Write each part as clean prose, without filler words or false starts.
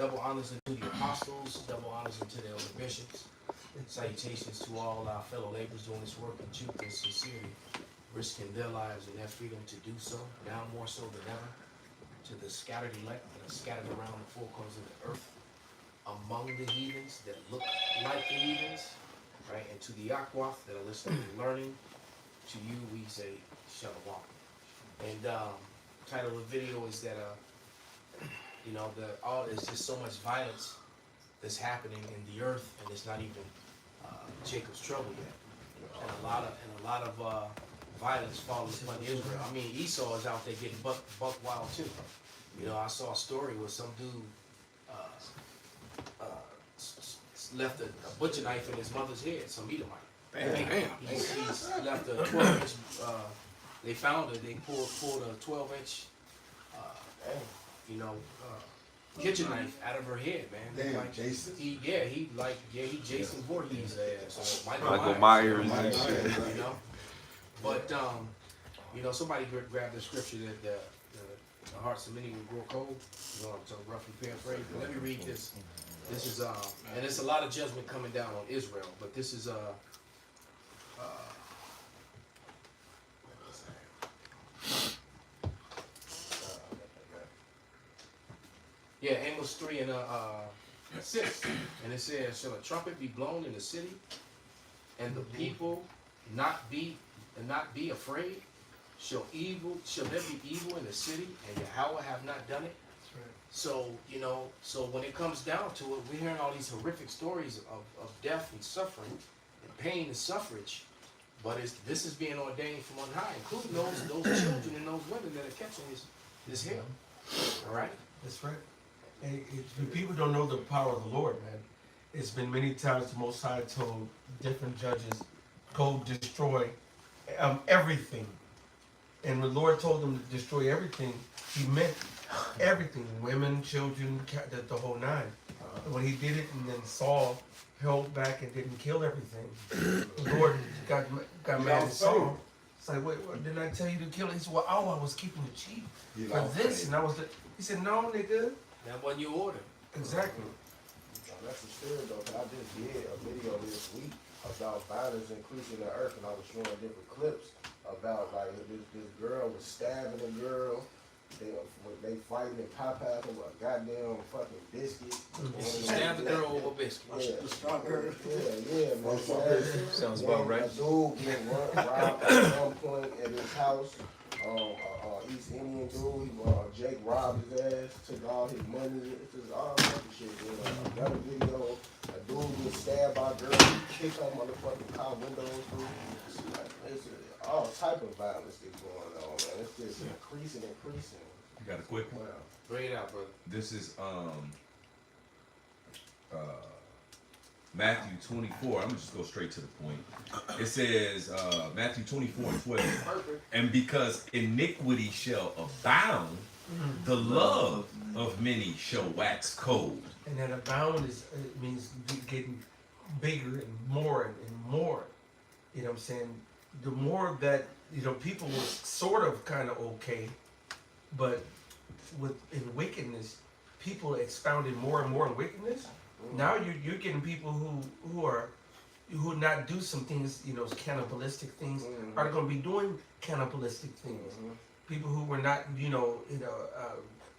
Double honors unto the apostles, double honors unto the elder bishops. Salutations to all our fellow laborers doing this work in truth and sincerity, risking their lives and their freedom to do so, now more so than ever. To the scattered elect that are scattered around the four corners of the earth, among the heathens that look like the heathens, right? And to the Aquath that are listening and learning, to you we say Shalom. And title of the video is that you know, there's just so much violence that's happening in the earth, and it's not even Jacob's trouble yet. And a lot of violence follows upon Israel. I mean, Esau is out there getting buck wild too. You know, I saw a story where some dude left a butcher knife in his mother's head, some Edomite. He's left a 12-inch. They found it. They pulled a 12-inch. You know, kitchen knife out of her head, man. Damn, like, Jason. He Jason Voorhees ass. Michael Myers. You know, but you know, somebody grabbed the scripture that the hearts of many will grow cold. You know, to roughly paraphrase. But let me read this. This is and it's a lot of judgment coming down on Israel. But this is yeah, Amos 3 and 6, and it says, "Shall a trumpet be blown in the city, and the people not be afraid? Shall there be evil in the city, and Yahweh have not done it?" That's right. So you know, when it comes down to it, we're hearing all these horrific stories of death and suffering, and pain and suffrage, but this is being ordained from on high, including those children and those women that are catching this hell. All right. That's right. Hey, people don't know the power of the Lord, man. It's been many times the Most High told different judges, go destroy everything. And when the Lord told them to destroy everything, he meant everything. Women, children, the whole nine. When he did it, and then Saul held back and didn't kill everything, the Lord got mad at Saul. It's like, wait, didn't I tell you to kill it? He said, well, I was keeping the sheep for this. And he said, no, nigga. That wasn't your order. Exactly. That's the spirit though. I just did a video this week about violence increasing the earth, and I was showing different clips about like this girl was stabbing a girl. They fighting and Popeyes over a goddamn fucking biscuit. Stab the girl over a biscuit. Yeah, man. Sounds about right. A dude getting robbed at one point at his house. East Indian dude, Jake robbed his ass, took all his money. It's just all type of shit. Another video, a dude was stabbed by a girl, he kicked her motherfucking car windows through. It's all type of violence that's going on, man. It's just increasing. You got a quick one? Bring it out, brother. This is Matthew 24. I'm gonna just go straight to the point. It says Matthew 24:12. And because iniquity shall abound, the love of many shall wax cold. And that abound means getting bigger and more and more. You know what I'm saying? The more that, you know, people were sort of kind of okay, but in wickedness, people expounded more and more in wickedness. Now you're getting people who not do some things, you know, cannibalistic things, are going to be doing cannibalistic things. People who were not,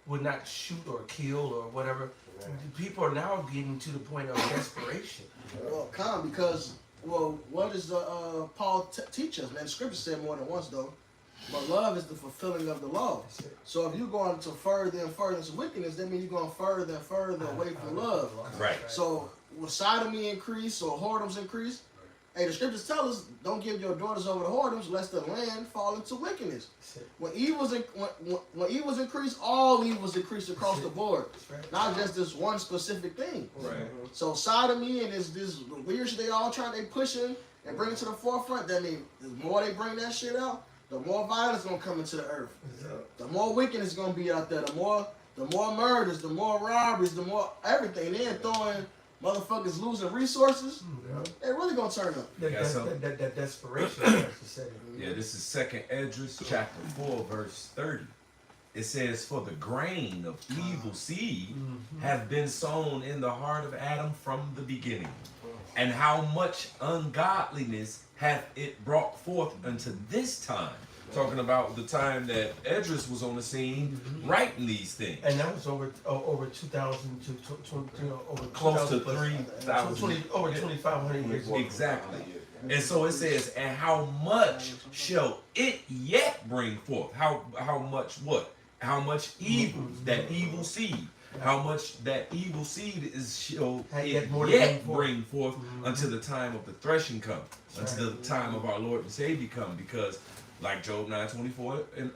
would not shoot or kill or whatever. People are now getting to the point of desperation. Well, because what does Paul teach us? Man, the scripture said more than once though. But love is the fulfilling of the law. So if you're going to further and further into wickedness, that means you're going further and further away from love. Right. So when sodomy increase or whoredoms increase, hey, the scriptures tell us, don't give your daughters over to whoredoms, lest the land fall into wickedness. When evils increase, all evils increase across the board, not just this one specific thing. Right. So sodomy and this weird shit they pushing and bring it to the forefront. That means the more they bring that shit out, the more violence gonna come into the earth. The more wickedness gonna be out there. The more murders, the more robberies, the more everything. Then throwing motherfuckers losing resources. They really gonna turn up. That desperation. Yeah, this is 2nd Esdras chapter 4 verse 30. it says, "For the grain of evil seed have been sown in the heart of Adam from the beginning, and how much ungodliness hath it brought forth unto this time." Talking about the time that Edris was on the scene writing these things. And that was over 2,000 to over Close to 3,000 3,000. over 2,500 years. Exactly. And so it says, "And how much shall it yet bring forth?" How much what? How much evil, that evil seed. How much that evil seed shall it yet bring forth until the time of the threshing come, until the time of our Lord and Savior come. Because like Job 9:24 and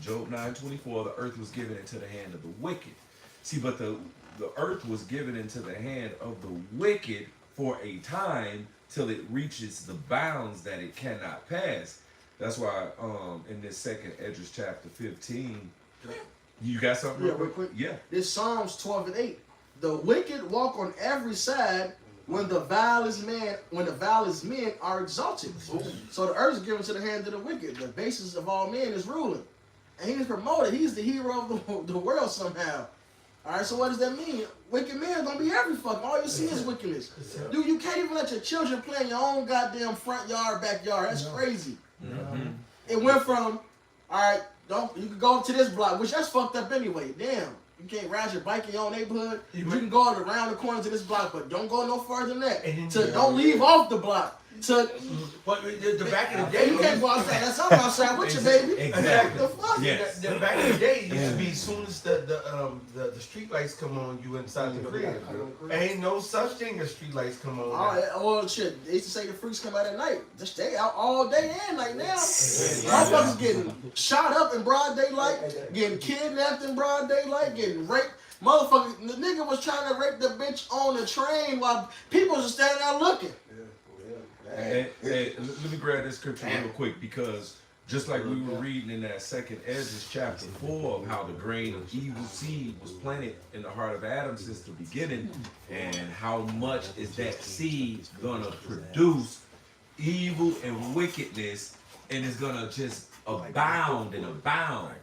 Job 9:24, the earth was given into the hand of the wicked. See, but the earth was given into the hand of the wicked for a time till it reaches the bounds that it cannot pass. That's why in this second Esdras chapter 15, you got something? Yeah, real quick. Yeah. This Psalms 12:8. The wicked walk on every side when the vilest men are exalted. So the earth is given to the hand of the wicked. The basis of all men is ruling. And he is promoted. He's the hero of the world somehow. Alright, so what does that mean? Wicked men gonna be every fuck. All you see is wickedness. Dude, you can't even let your children play in your own goddamn front yard, backyard. That's crazy. It went from, alright, you can go up to this block, which that's fucked up anyway. Damn. You can't ride your bike in your own neighborhood. You can go around the corner to this block, but don't go no further than that. Don't leave off the block. But the back in the day, You can't go outside. That's I'm outside with you, baby. Exactly. The fuck? Yes. the back in the day, it used to be as soon as the street lights come on, you inside the crib. Ain't no such thing as street lights come on. Oh shit! They used to say the freaks come out at night. They stay out all day and night now. Motherfuckers getting shot up in broad daylight, getting kidnapped in broad daylight, getting raped. Motherfucker, the nigga was trying to rape the bitch on the train while people was standing there looking. Hey, let me grab this scripture real quick, because just like we were reading in that second Esdras chapter 4 of how the grain of evil seed was planted in the heart of Adam since the beginning, and how much is that seed gonna produce evil and wickedness, and it's gonna just abound and abound.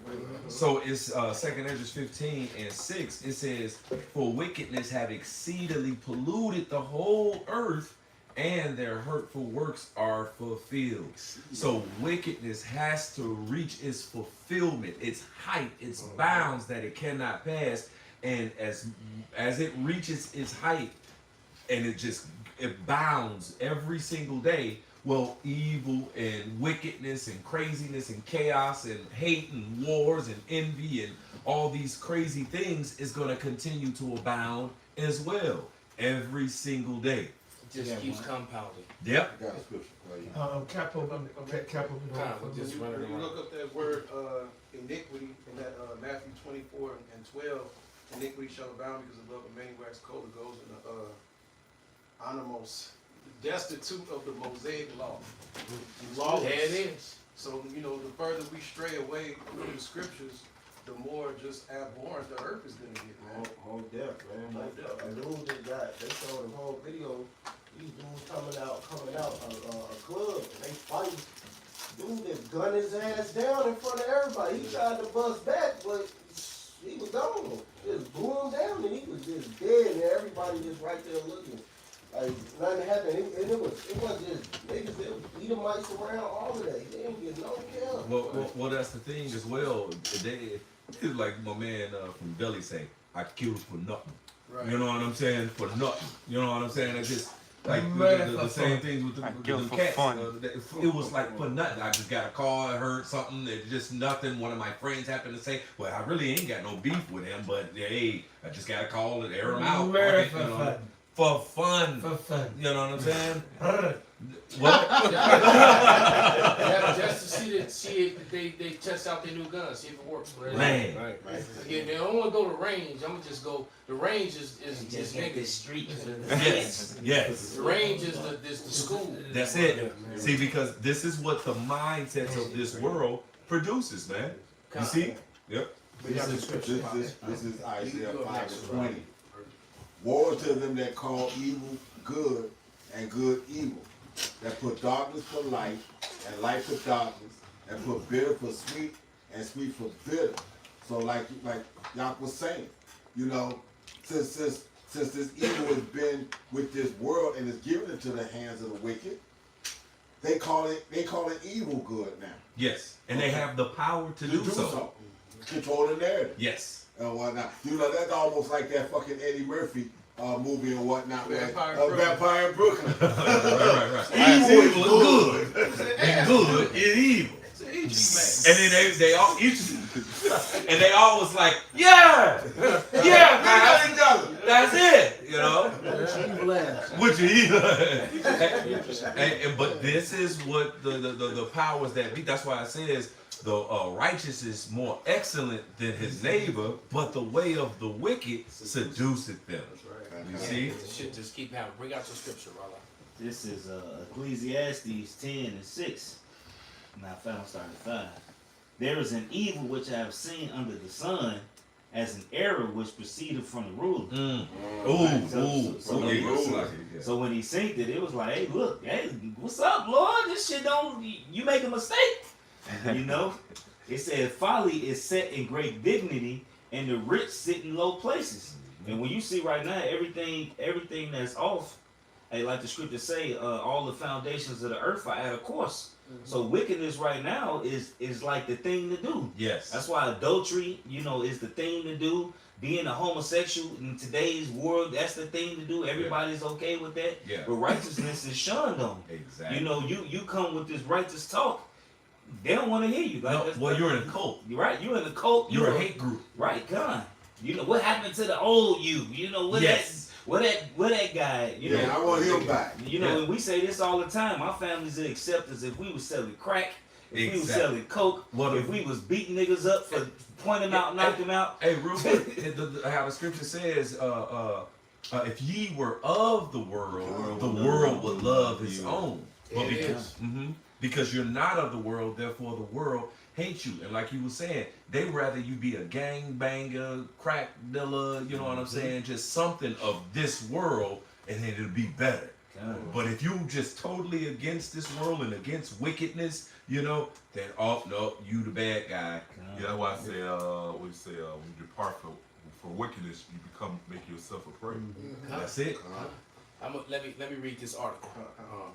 So it's second Esdras 15:6. It says, "For wickedness have exceedingly polluted the whole earth, and their hurtful works are fulfilled." So wickedness has to reach its fulfillment, its height, its bounds that it cannot pass. And as it reaches its height, and it bounds every single day, well, evil and wickedness and craziness and chaos and hate and wars and envy and all these crazy things is going to continue to abound as well every single day. Just keeps compounding. Yep. Got a scripture for you. Capo. Just running When you around. look up that word iniquity in that Matthew 24:12, iniquity shall abound because the love of many wax cold. It goes in the animals, destitute of the Mosaic law. There it is. So, the further we stray away from the scriptures, the more just abhorrent the earth is going to get, man. More death, man. Like, a dude just they showed him whole video. These dudes coming out a club, and they fighting. Dude just gunned his ass down in front of everybody. He tried to bust back, but he was gone. Just blew him down, and he was just dead, and everybody just right there looking. Like, nothing happened. And it wasn't just niggas that beat the mics around, all of that. They didn't get no care. Well, that's the thing as well. It's like my man from Belly say, "I killed for nothing." Right. You know what I'm saying? For nothing. You know what I'm saying? It's just like the same things with the cats. It was like for nothing. I just got a call, I heard something, it's just nothing. One of my friends happened to say, "Well, I really ain't got no beef with him, but hey, I just got a call and air him out." For fun. You know what I'm saying? What? Just to see if they test out their new guns, see if it works. Man. Right. Yeah, they don't want to go to range. I'm gonna just go. The range is niggas. street. Yes. The range is the school. That's it. See, because this is what the mindsets of this world produces, man. You see? Yep. This is Isaiah 5:20. Woe to them that call evil good and good evil, that put darkness for light and light for darkness, and put bitter for sweet and sweet for bitter. So like Yak was saying, you know, since this evil has been with this world and is given into the hands of the wicked, they call it evil good now. Yes, and they have the power to do so. Control the narrative. Yes. And whatnot. You know, that's almost like that fucking Eddie Murphy movie and whatnot. Vampire in Brooklyn. Right. Evil is good. And good is evil. And then they all and they always like, yeah, that's it, you know. Evil ass. Which is evil. But this is what the powers that be. That's why it says the righteous is more excellent than his neighbor, but the way of the wicked seduceth them. You see? Shit just keep happening. Bring out your scripture, brother. This is Ecclesiastes 10 and 6. Now I found starting at 5. There is an evil which I have seen under the sun, as an error which proceeded from the ruler. So when he synced it, it was like, hey, look, hey, what's up, Lord? This shit you make a mistake. You know? It said folly is set in great dignity, and the rich sit in low places. And when you see right now, everything that's off, hey, like the scriptures say, all the foundations of the earth are at a course. So wickedness right now is like the thing to do. Yes. That's why adultery, you know, is the thing to do. Being a homosexual in today's world, that's the thing to do. Everybody's okay with that. Yeah. But righteousness is shunned on. Exactly. You know, you come with this righteous talk, they don't want to hear you. Like, well, you're in a cult. You're right. You're in a cult. You're a hate group. Right, God. You know what happened to the old you? You know what that guy? You know, I want him back. You know, and we say this all the time. My family's would accept us if we was selling crack, if we was selling coke, if we was beating niggas up for pointing them out, knock them out. Hey, real quick, how the scripture says, if ye were of the world would love his own. But because you're not of the world, therefore the world hates you. And like you were saying, they rather you be a gang banger, crack dealer, you know what I'm saying? Just something of this world, and then it'll be better. But if you just totally against this world and against wickedness, you know, then no, you the bad guy. Yeah, that's why I say when you depart from wickedness, you make yourself a prey. That's it. Let me read this article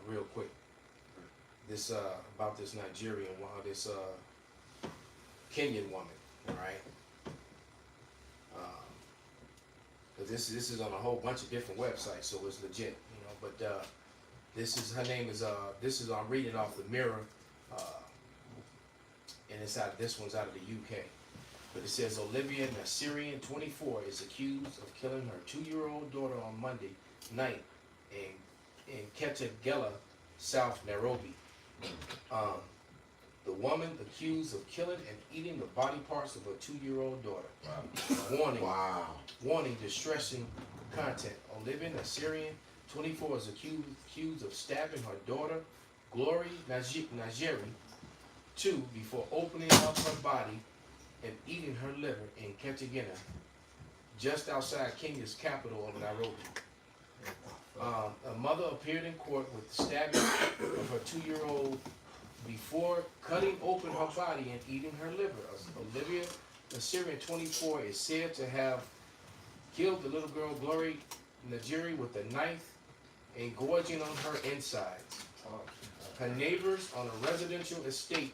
real quick. This about this Nigerian woman, this Kenyan woman, all right? This is on a whole bunch of different websites, so it's legit, you know. But this is her name is I'm reading off the Mirror, and this one's out of the UK. But it says Olivia Nassirian, 24, is accused of killing her 2-year-old daughter on Monday night in Ketagela, South Nairobi. The woman accused of killing and eating the body parts of her 2-year-old daughter. Warning, distressing content. Olivia Nassirian, 24, is accused of stabbing her daughter, Glory Najeri, 2, before opening up her body and eating her liver in Ketagena, just outside Kenya's capital of Nairobi. A mother appeared in court with the stabbing of her 2-year-old before cutting open her body and eating her liver. Olivia Nassirian, 24, is said to have killed the little girl Glory Najeri with a knife, engorging on her insides. Her neighbors on a residential estate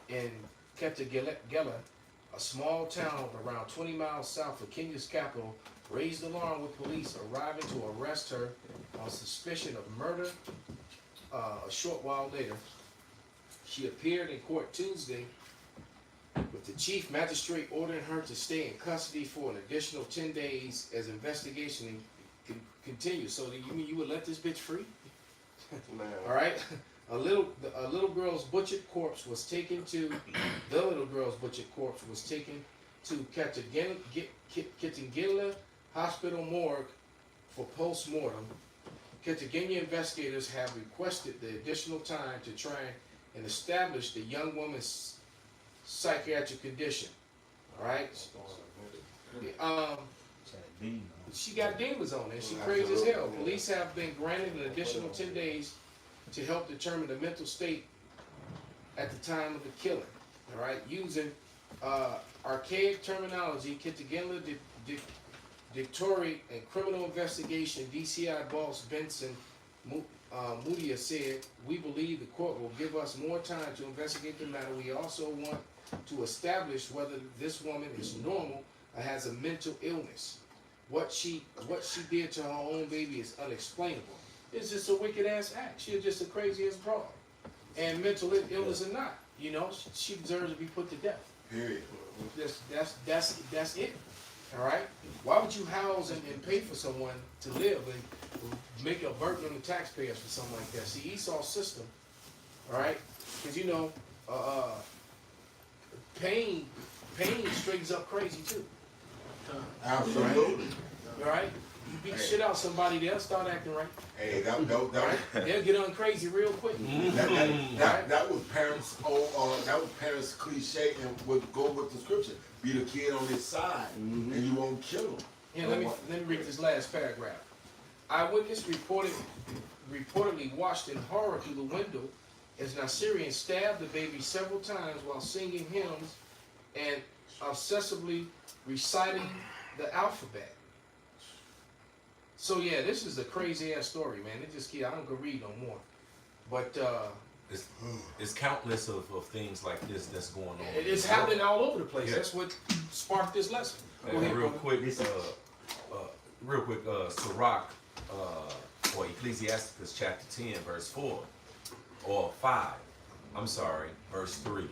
in Ketagela, a small town around 20 miles south of Kenya's capital, raised alarm with police arriving to arrest her on suspicion of murder. A short while later, she appeared in court Tuesday with the chief magistrate ordering her to stay in custody for an additional 10 days as investigation continues. So you mean you would let this bitch free? All right. The little girl's butchered corpse was taken to Kitengela Hospital morgue for post-mortem. Ketagena investigators have requested the additional time to try and establish the young woman's psychiatric condition. All right. She got demons on her. She crazy as hell. Police have been granted an additional 10 days to help determine the mental state at the time of the killing. All right, using archaic terminology, Kitagela, Dictory, and criminal investigation, DCI boss Benson Mudia said, we believe the court will give us more time to investigate the matter. We also want to establish whether this woman is normal or has a mental illness. What she did to her own baby is unexplainable. It's just a wicked ass act. She's just a crazy ass broad. And mental illness or not, you know, she deserves to be put to death. Period. That's it. All right. Why would you house and pay for someone to live and make a burden on the taxpayers for something like that? See, Esau's system. All right, because you know, pain straightens up crazy too. Absolutely. All right. You beat shit out somebody, they'll start acting right. Hey, that They'll get on crazy real quick. that was parents' that was parents' cliche and would go with the scripture. Be the kid on his side, and you won't kill him. Yeah, let me read this last paragraph. Eyewitness reportedly watched in horror through the window as an Assyrian stabbed the baby several times while singing hymns and obsessively reciting the alphabet. So yeah, this is a crazy ass story, man. It just I don't go read no more. But it's countless of things like this that's going on. It's happening all over the place. Yeah. That's what sparked this lesson. Go And ahead, real brother. quick, Sirach, or Ecclesiasticus chapter 10, verse 4, or 5, I'm sorry, verse 3.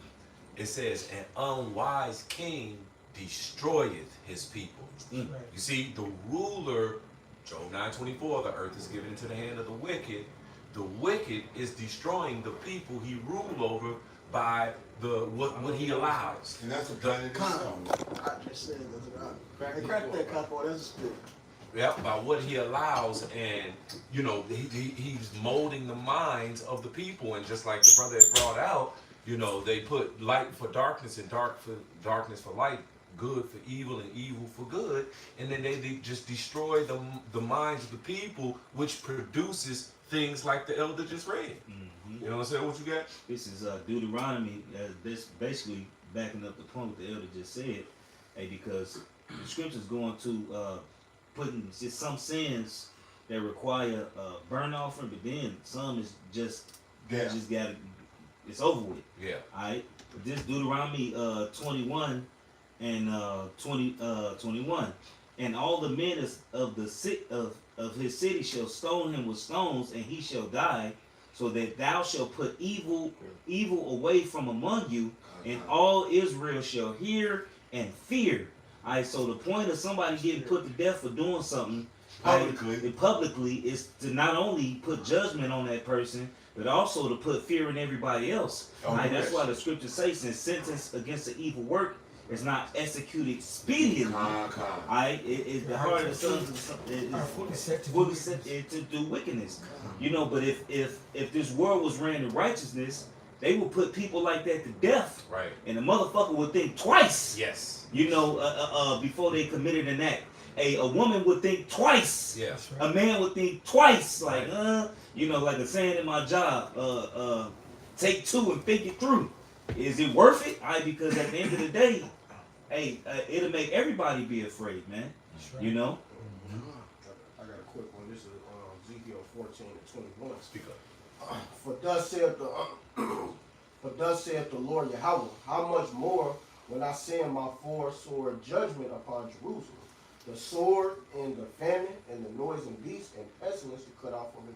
It says, an unwise king destroyeth his people. You see, the ruler, Job 9:24, the earth is given into the hand of the wicked. The wicked is destroying the people he ruled over by what he allows. And that's a plan in itself. I just said that. Crack that capo. That's a spit. Yeah, by what he allows, and you know he's molding the minds of the people, and just like the brother had brought out, you know they put light for darkness and darkness for light, good for evil and evil for good, and then they just destroy the minds of the people, which produces things like the elder just read. You know what I'm saying? What you got? This is Deuteronomy. This basically backing up the point what the elder just said. Hey, because the scripture's going to putting just some sins that require burnt offering, but then some is just got it's over with. Yeah. All right. This Deuteronomy 21 and 21, and all the men of his city shall stone him with stones, and he shall die, so that thou shalt put evil away from among you, and all Israel shall hear and fear. All right, so the point of somebody getting put to death for doing something publicly is to not only put judgment on that person, but also to put fear in everybody else. All right, that's why the scripture says, since sentence against the evil work is not executed speedily. It's the heart of the sons is fully set to do wickedness. You know, but if this world was ran in righteousness, they would put people like that to death. Right. And the motherfucker would think twice. Yes. You know, before they committed an act. A woman would think twice. Yeah. A man would think twice. Like, you know, like a saying in my job, take two and think it through. Is it worth it? Because at the end of the day, it'll make everybody be afraid, man. Right. You know? I got a quick one. This is Ezekiel 14:21. Speak up. For thus saith the Lord Yahweh, how much more when I send my four-sword judgment upon Jerusalem, the sword and the famine and the noisome beast and pestilence to cut off from the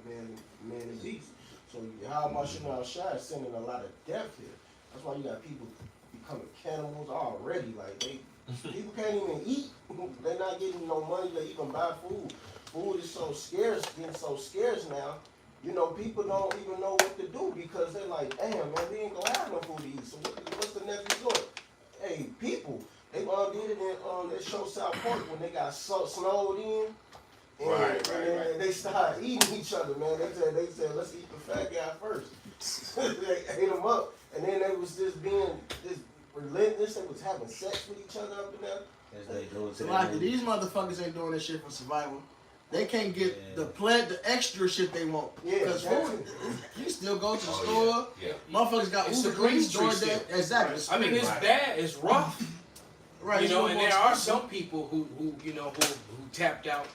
man and beast. So how much Shai is sending a lot of death here. That's why you got people becoming cannibals already. Like people can't even eat. They're not getting no money to even buy food. Food is so scarce, getting so scarce now. You know, people don't even know what to do because they're like, damn, man, we ain't gonna have no food to eat. So what's the next resort? Hey, people, they did it in that show South Park when they got snowed in. And they started eating each other, man. They said, let's eat the fat guy first. They ate him up. And then they was just being this relentless. They was having sex with each other up in there. As they go to Like, these motherfuckers ain't doing this shit for survival. they can't get the extra shit they want. Yeah, Because food, you still go to the store. Yeah. Motherfuckers got It's Uber the green Eats, tree DoorDash. still. Exactly. I mean, it's bad, it's rough. Right. You it's know, no and more there are expensive. some people who tapped out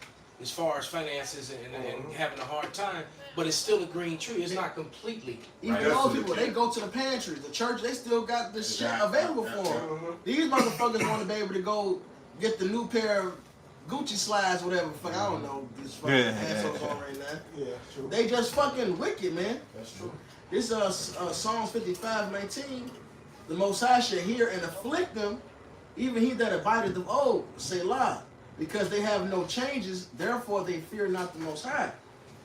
as far as finances and having a hard time, but it's still a green tree. It's not completely. Even Right. those people, they go to the pantry, the church, they still got the shit available for them. These motherfuckers want to be able to go get the new pair of Gucci slides, whatever. Fuck, I don't know these fucking assholes on right now. Yeah, true. They just fucking wicked, man. That's true. This Psalms 55:19. The Most High shall hear and afflict them, even he that abideth of old, Selah, because they have no changes, therefore they fear not the Most High.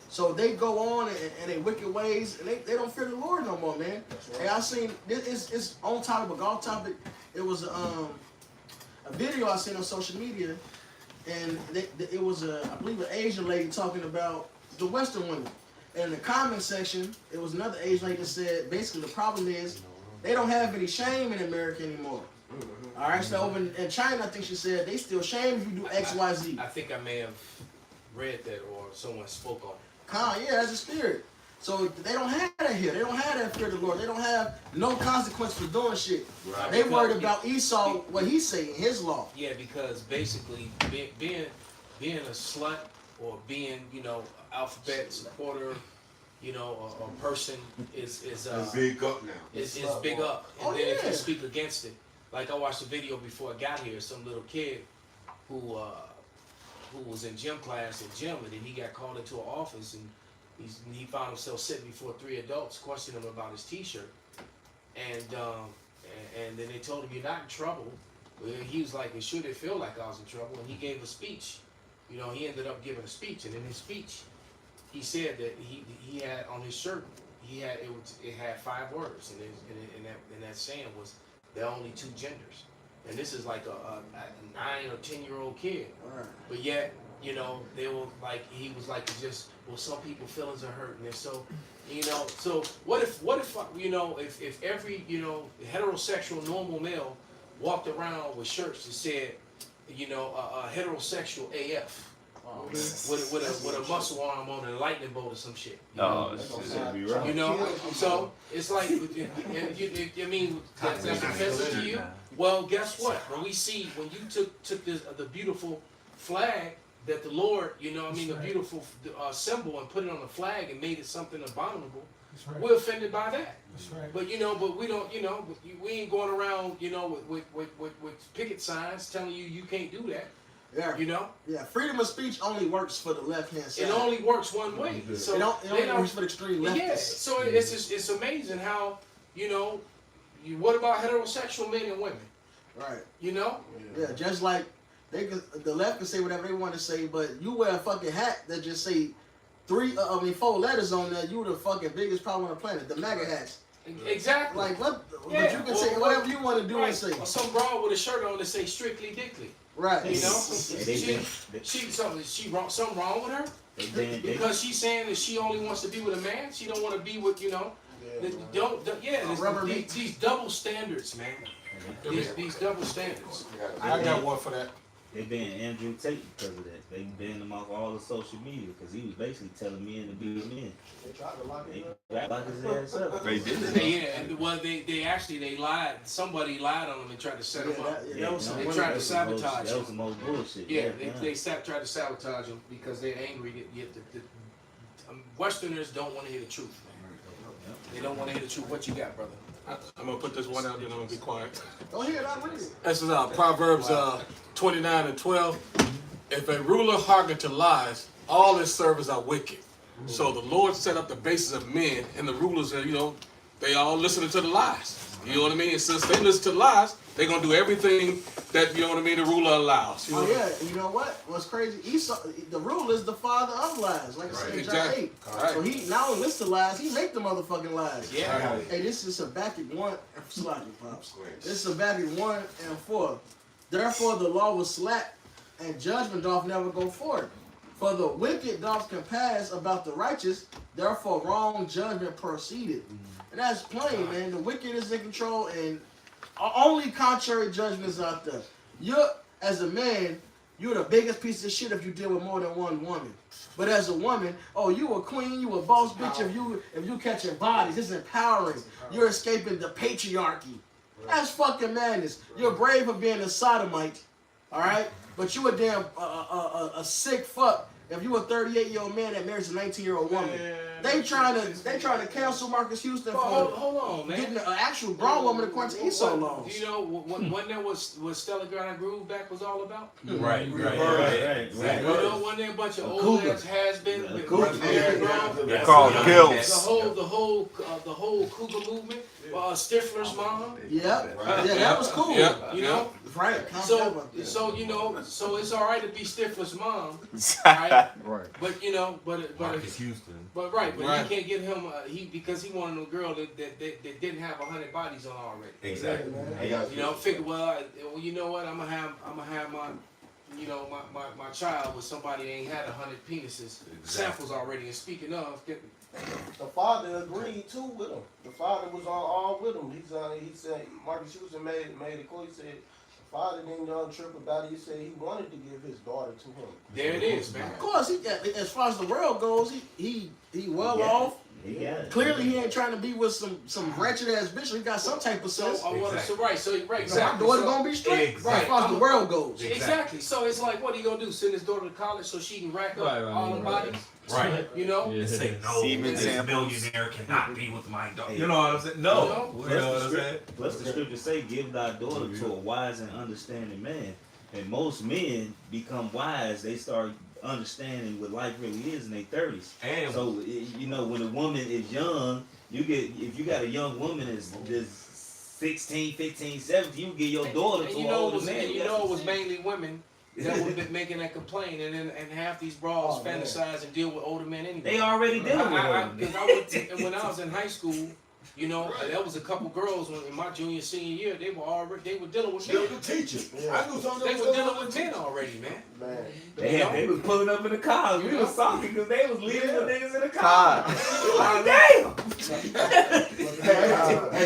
So they go on in their wicked ways, and they don't fear the Lord no more, man. Right. Hey, I seen it's on topic, a golf topic. It was a video I seen on social media, and it was I believe an Asian lady talking about the Western women. And in the comment section, it was another Asian lady that said basically the problem is they don't have any shame in America anymore. All right, so over in China, I think she said they still shame if you do X, Y, Z. I think I may have read that or someone spoke on it. Yeah, that's a spirit. So they don't have that here. They don't have that fear of the Lord. They don't have no consequence for doing shit. Right. They worried about Esau, what he's saying, his law. Yeah, because basically being a slut or being, alphabet supporter, a person is It's big up now. is big up. And Oh, then if yeah. you speak against it, like I watched a video before I got here, some little kid who was in gym class at gym, and then he got called into an office, and he found himself sitting before 3 adults questioning him about his T-shirt, and then they told him, "You're not in trouble." Well, he was like, "It sure did feel like I was in trouble," and he gave a speech. He ended up giving a speech, and in his speech, he said that he had on his shirt, it had 5 words, and that saying was, "There are only 2 genders." And this is like a 9 or 10-year-old kid. Right. But yet, they were like, he was like, just, well, some people's feelings are hurt, and so, so what if if every, heterosexual normal male walked around with shirts that said, heterosexual AF, with a muscle arm on and a lightning bolt or some shit. Oh, shit, be right. So it's like, I mean, that's offensive to you. Well, guess what? When you took the beautiful flag that the Lord, the beautiful symbol, and put it on the flag and made it something abominable, we're offended by that. That's right. But but we don't, we ain't going around, with picket signs telling you can't do that. Yeah. Yeah. Freedom of speech only works for the left hand side. It only works one way. So it only works for the extreme leftists. Yeah. So it's amazing how, what about heterosexual men and women? Right. Yeah. Just like the left can say whatever they want to say, but you wear a fucking hat that just say 4 letters on there, you the fucking biggest problem on the planet. The MAGA hats. Exactly. Like what? Yeah, But you can say whatever you want to do right. and say. Or some broad with a shirt on that say strictly dickly. Right. Something wrong with her? Because she's saying that she only wants to be with a man. She don't want to be with these double standards, man. These double standards. I got one for that. They banned Andrew Tate because of that. They banned him off all the social media because he was basically telling men to be men. They tried to lock They it up. tried to lock his ass up. They did. Yeah, well, they lied. Somebody lied on them and tried to set them up. That was some They women- tried to sabotage That was some old bullshit. Yeah, they tried to sabotage them because they're angry. Yet Westerners don't want to hear the truth, man. They don't want to hear the truth. What you got, brother? I'm gonna put this one out, then I'm gonna be quiet. Go ahead, I'm with you. This is Proverbs 29:12. If a ruler hearken to lies, all his servants are wicked. So the Lord set up the basis of men, and the rulers are, they all listening to the lies. You know what I mean? And since they listen to the lies, they're gonna do everything that the ruler allows. You know? Oh yeah, you know what? What's crazy? Esau, the ruler is the father of lies. Like I said, in John Exactly. 8. Right. So he not only listens to lies, he make the motherfucking lies. Yeah. Hey, this is Habakkuk 1. Sloppy pops. This is Habakkuk 1 and 4. Therefore the law was slack, and judgment doth never go forth. For the wicked doth compass about the righteous, therefore wrong judgment proceeded. And that's plain, man. The wicked is in control, and only contrary judgment is out there. You're, as a man, You're the biggest piece of shit if you deal with more than one woman. But as a woman, oh, you a queen, you a boss bitch if you catching bodies. It's empowering. You're escaping the patriarchy. That's fucking madness. You're brave for being a sodomite, all right? But you a damn a sick fuck if you a 38-year-old man that marries a 19-year-old woman. They trying to cancel Marcus Houston for hold on, man. getting an actual grown woman to quarantine so long. Do you know what that was Stella Ground Groove back was all about? Right. You know, wasn't there a bunch of old ass has been They're called gills. the whole cougar movement, Stifler's mom. Yeah, that was cool. You know, right? So you know, so it's all right to be Stifler's mom, right? Right. But you know, but Marcus Houston. But you can't get him because he wanted a girl that didn't have 100 bodies on already. Exactly. You know, figure well, you know what? I'm gonna have my my child with somebody that ain't had 100 penises samples already. And speaking of, The father agreed too with him. The father was all with him. He said Marcus Houston made it clear. He said the father didn't trip about it. He said he wanted to give his daughter to him. there it is, man. Of course, as far as the world goes, he well off. Clearly, he ain't trying to be with some wretched ass bitch. He got some type of sense. Exactly. My daughter gonna be straight. Right, as far as the world goes. Exactly. So it's like, what are you gonna do? Send his daughter to college so she can rack up all the bodies? Right. You know? Say no. Semen This samples. millionaire cannot be with my daughter. You know what I'm saying? No. You You know what I'm saying? Plus the scriptures say, give thy daughter to a wise and understanding man. And most men become wise, they start understanding what life really is in their 30s. And So, you know, when a woman is young, if you got a young woman that's 16, 15, 17, you get your daughter to an older man. You know it was mainly women that would have been making that complaint, and half these bras fantasize and deal with older men anyway. They already dealing with them. Because when I was in high school, you know, there was a couple girls in my junior senior year. They were dealing with men. teachers. Yeah. I knew something. They were dealing with men already, man. Man. They was pulling up in the cars. We was talking because they was leaving the niggas in the car. Like, damn.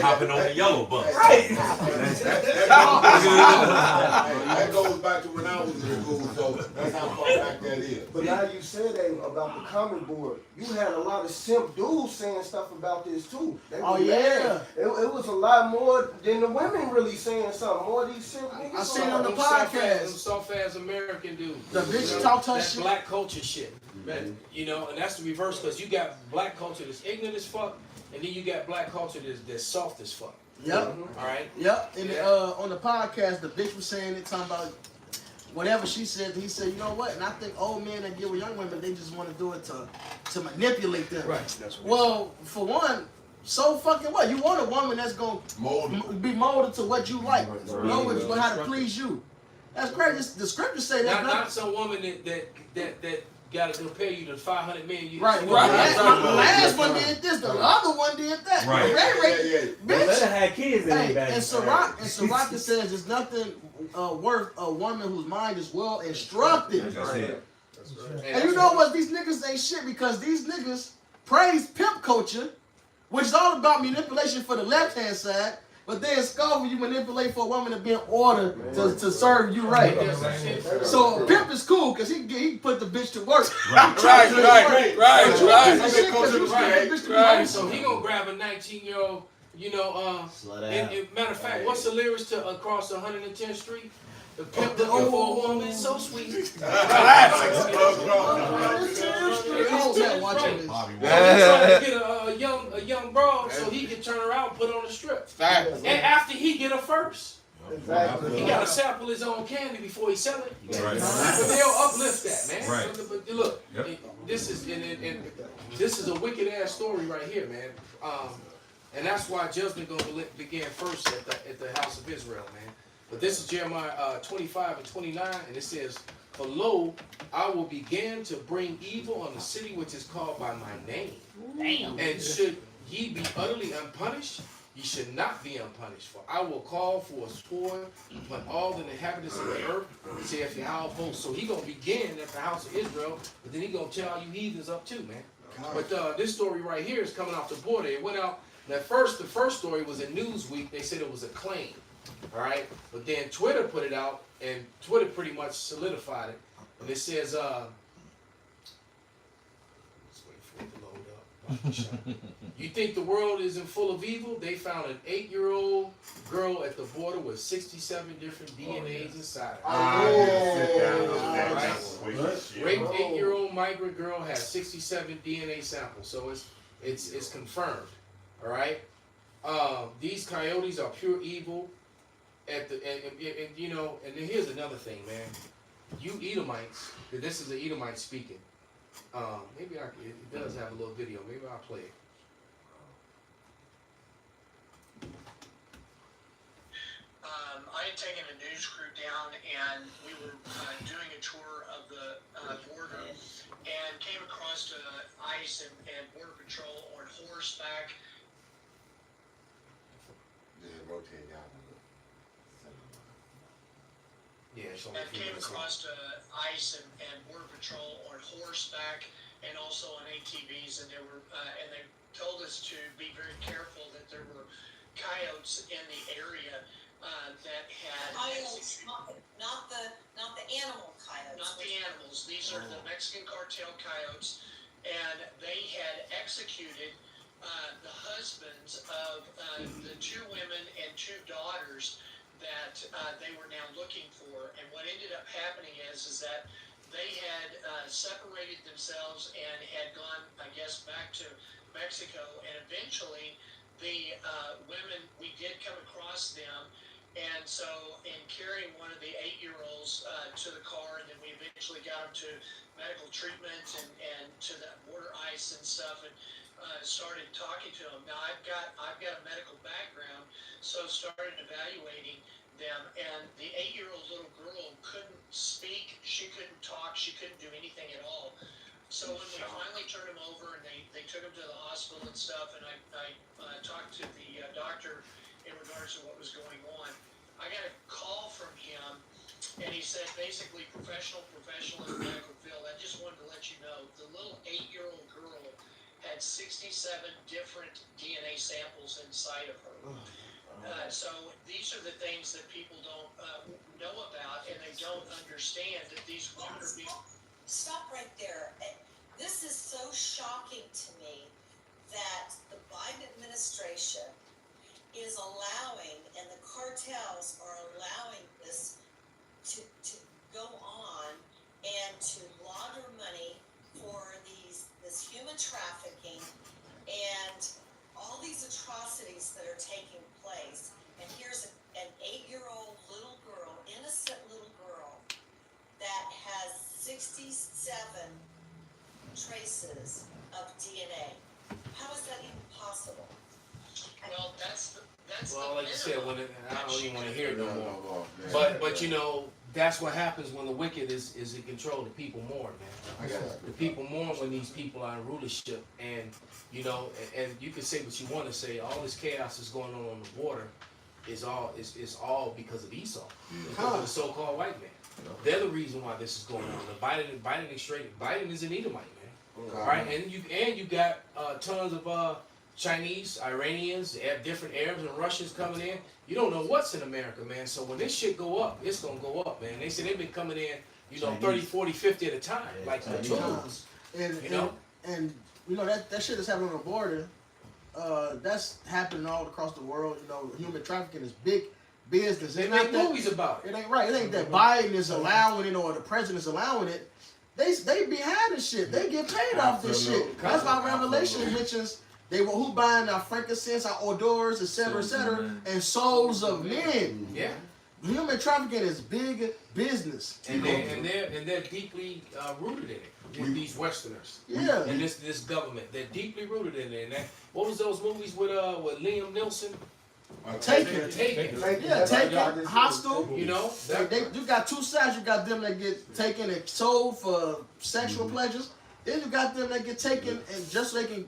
hopping on the yellow bus. Right. That goes back to when I was in school, so that's how far back that is. But now you said that about the comment board. You had a lot of simp dudes saying stuff about this too. They Oh, was yeah. mad. It was a lot more than the women really saying something. More of these simp niggas. I seen on the Them podcast. soft ass American dudes. The bitch talked her that shit. black culture shit. You know, and that's the reverse, because you got black culture that's ignorant as fuck, and then you got black culture that's soft as fuck. Yep. All right. Yep. And on the podcast, the bitch was saying it, talking about whatever she said. He said, you know what? And I think old men that deal with young women, they just want to do it to manipulate them. Right. That's Well, for one, so fucking what? You want a woman that's gonna be molded to what you like, know how to please you. That's crazy. The scriptures say that. Not some woman that got to compare you to 500 million. Right. The last one did this. The other one did that. Right. Let her have kids in Hey, their back. and Siraka says there's nothing worth a woman whose mind is well instructed. That's it. And you know what? These niggas ain't shit because these niggas praise pimp culture, which is all about manipulation for the left-hand side, but then scoff when you manipulate for a woman to be in order to serve you right. So pimp is cool because he put the bitch to work. Right. So he gonna grab a 19-year-old, you know, and matter of fact, what's the lyrics to Across 110th Street? The pimp looking for a woman so sweet. He's trying to get a young broad so he can turn her out and put on a strip. And after he get her first. Exactly. He gotta sample his own candy before he sell it. Right. But they'll uplift that, man. Right. But look, Yep. this is a wicked ass story right here, man. And that's why judgment gonna begin first at the house of Israel, man. But this is Jeremiah 25 and 29, and it says, "For lo, I will begin to bring evil on the city which is called by my name. And should ye be utterly unpunished, ye should not be unpunished. For I will call for a sword upon all the inhabitants of the earth, saith Yahweh of hosts." So he gonna begin at the house of Israel, but then he gonna tell you heathens up too, man. But this story right here is coming off the border. It went out. The first story was in Newsweek. They said it was a claim. All right, but then Twitter put it out, and Twitter pretty much solidified it, and it says, let's wait for it to load up. You think the world isn't full of evil? They found an 8-year-old girl at the border with 67 different DNAs inside her. Raped 8-year-old migrant girl has 67 DNA samples, so it's confirmed. All right, these coyotes are pure evil. And you know, and then here's another thing, man. You Edomites, this is an Edomite speaking. Maybe it does have a little video. Maybe I'll play it. I had taken a news crew down, and we were doing a tour of the border, and came across ICE and Border Patrol on horseback. Rotate down. Yeah, it's And came across ICE and Border Patrol on horseback and also on ATVs, and they told us to be very careful that there were coyotes in the area that had coyotes, not the animal coyotes. Not the animals. These are the Mexican cartel coyotes, and they had executed the husbands of the 2 women and 2 daughters that they were now looking for. And what ended up happening is that they had separated themselves and had gone, I guess, back to Mexico. And eventually, the women, we did come across them. And so, in carrying one of the 8-year-olds to the car, and then we eventually got them to medical treatment and to the border ICE and stuff, and started talking to them. Now, I've got a medical background, so started evaluating them. And the 8-year-old little girl couldn't speak, she couldn't talk, she couldn't do anything at all. So when we finally turned him over and they took him to the hospital and stuff, and I talked to the doctor in regards to what was going on, I got a call from him, and he said basically professional in the medical field. I just wanted to let you know the little 8-year-old girl had 67 different DNA samples inside of her. So these are the things that people don't know about, and they don't understand that these women are being... Stop right there. This is so shocking to me that the Biden administration is allowing, and the cartels are allowing this to go on and to launder money for this human trafficking and all these atrocities that are taking place. And here's an 8-year-old little girl, innocent little girl, that has 67 traces of DNA. How is that even possible? Well, that's Well, like you said, I don't even want to hear it no more. No, But you know, that's what happens when the wicked is in control. The people mourn, man. The people mourn when these people are in rulership, and you know, and you can say what you want to say. All this chaos is going on the border is all because of Esau, because of the so-called white man. They're the reason why this is going on. The Biden is straight. Biden is an Edomite, man. All right, and you got tons of Chinese, Iranians, different Arabs and Russians coming in. You don't know what's in America, man. So when this shit go up, it's going to go up, man. They say they've been coming in, you know, 30, 40, 50 at a time, like cartoons. You know? And you know, that shit that's happening on the border, that's happening all across the world. You know, human trafficking is big business. They make movies about it. It ain't right. It ain't that Biden is allowing it or the president's allowing it. They behind this shit. They get paid off this shit. That's why Revelation mentions they were who buying our frankincense, our hors d'oeuvres, etc., and souls of men. Yeah. Human trafficking is big business. And they're deeply rooted in it. With these Westerners. Yeah. And this government. They're deeply rooted in it. And what was those movies with Liam Neeson? Taken. Yeah, Taken. Hostile. You know? You got two sides. You got them that get taken and sold for sexual pleasures. Then you got them that get taken and just so they can,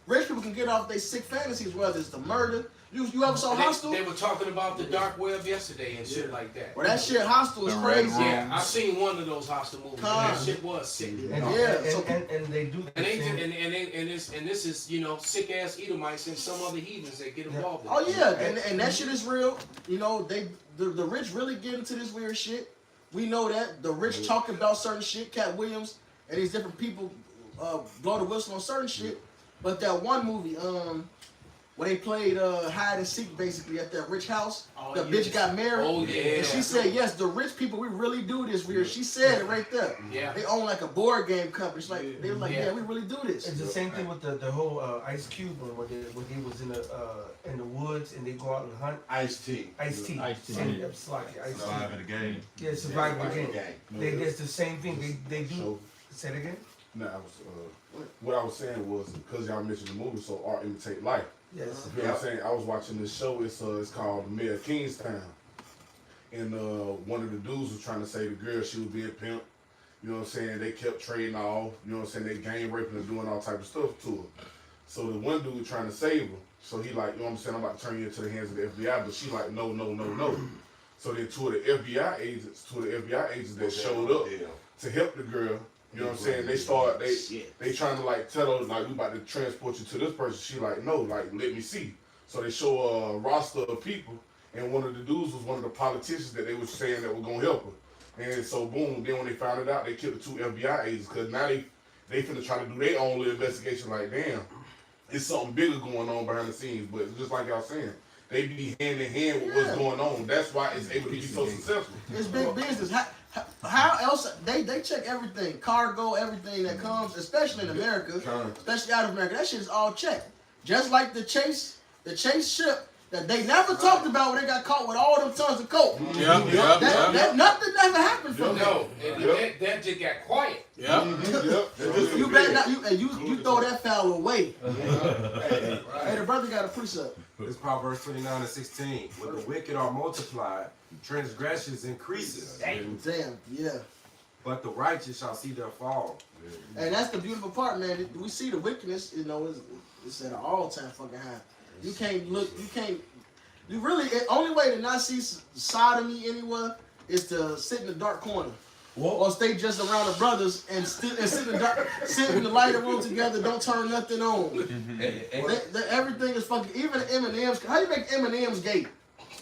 rich people can get off their sick fantasies, whether it's the murder. You ever saw Hostel? They were talking about the dark web yesterday and shit like that. Well, that shit Hostel is The Red crazy. Yeah, I seen one of those hostile movies. And that shit was sick. And they do And the they same. and this is sick ass Edomites and some other heathens that get involved in Oh it. yeah, and that shit is real. You know, the rich really get into this weird shit. We know that the rich talk about certain shit. Cat Williams and these different people blow the whistle on certain shit. But that one movie, where they played hide and seek basically at that rich house. The bitch got married. Oh yeah. And she said, yes, the rich people, we really do this weird. She said it right there. Yeah. They own like a board game company. It's like they were like, yeah, we really do this. It's the same thing with the whole Ice Cube one when he was in the woods and they go out and hunt. Ice-T. Ice-T. Ice-T. Same, it's like Ice-T. Surviving the game. Yeah, surviving the game. Yeah. It's the same thing. They do. So, Say it again. no, what I was saying was because y'all mentioned the movie, so art imitate life. Yes. You know what I'm saying? I was watching this show. It's called The Mayor of Kingstown, and one of the dudes was trying to say the girl she was being pimped. You know what I'm saying? They kept trading off. You know what I'm saying? They gang raping and doing all type of stuff to her. So the one dude was trying to save her. So he like, you know what I'm saying? I'm about to turn you into the hands of the FBI, but she like, no, no, no, no. So then two of the FBI agents that showed up to help the girl. You know what I'm saying? They trying to like tell her like we about to transport you to this person. She like no, like let me see. So they show a roster of people, and one of the dudes was one of the politicians that they were saying that were gonna help her. And so boom, then when they found it out, they killed the two FBI agents because now they finna try to do their own little investigation. Like damn, it's something bigger going on behind the scenes. But just like y'all saying, they be hand in hand with what's going on. That's why it's able to be so successful. It's big business. How else they check everything, cargo, everything that comes, especially in America, especially out of America. That shit is all checked. Just like the chase ship that they never talked about when they got caught with all them tons of coke. That nothing never happened from that. No, that just got quiet. You better not. You throw that foul away. Hey, the brother got a precept. It's Proverbs 29:16. When the wicked are multiplied, transgressions increases. Damn, yeah. But the righteous shall see their fall. And that's the beautiful part, man. We see the wickedness, it's at an all-time fucking high. You really, the only way to not see sodomy anywhere is to sit in the dark corner. Or stay just around the brothers and sit in the dark, sit in the lighter room together, don't turn nothing on. Everything is fucking, even M&M's, how do you make M&M's gay?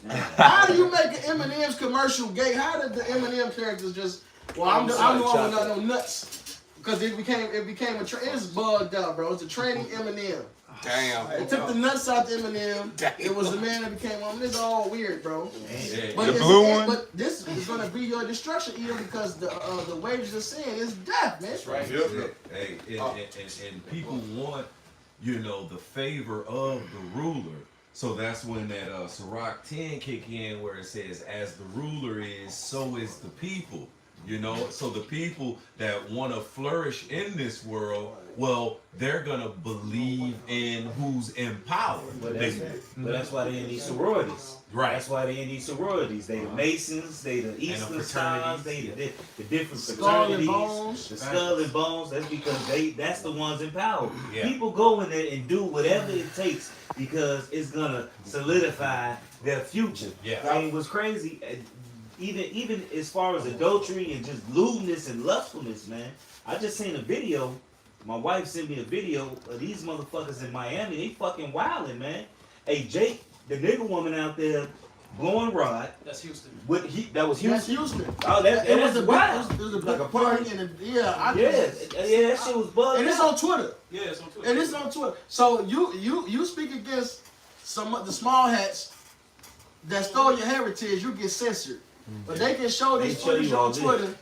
How do you make an M&M's commercial gay? How did the M&M characters just, I'm the one without no nuts? Because it became it's bugged out, bro. It's a training M&M. Damn. They took the nuts out the M&M. It was the man that became one. It's all weird, bro. But The blue one? But this is gonna be your destruction, either because the wages of sin is death, man. That's right. Hey, and people want, the favor of the ruler. So that's when that Sirach 10 kick in, where it says, as the ruler is, so is the people. So the people that want to flourish in this world, well, they're gonna believe in who's in power. But that's why they in these sororities. Right. That's why they in these sororities. They the Masons, they the Eastern Stars, they the different Skull and fraternities. Bones. The Skull and Bones. That's because that's the ones in power. Yeah. People go in there and do whatever it takes because it's gonna solidify their future. Yeah. And what's crazy, even as far as adultery and just lewdness and lustfulness, man. I just seen a video. My wife sent me a video of these motherfuckers in Miami. They fucking wildin', man. Hey, Jake, the nigga woman out there blowing rod. That's Houston. That was Houston. That's Houston. Oh, It was wild. It was a Like big a party. and Yeah, that shit was bugged. And it's on Twitter. Yeah, it's on Twitter. And it's on Twitter. So you speak against some of the small hats that stole your heritage, you get censored. But they can show this footage on Twitter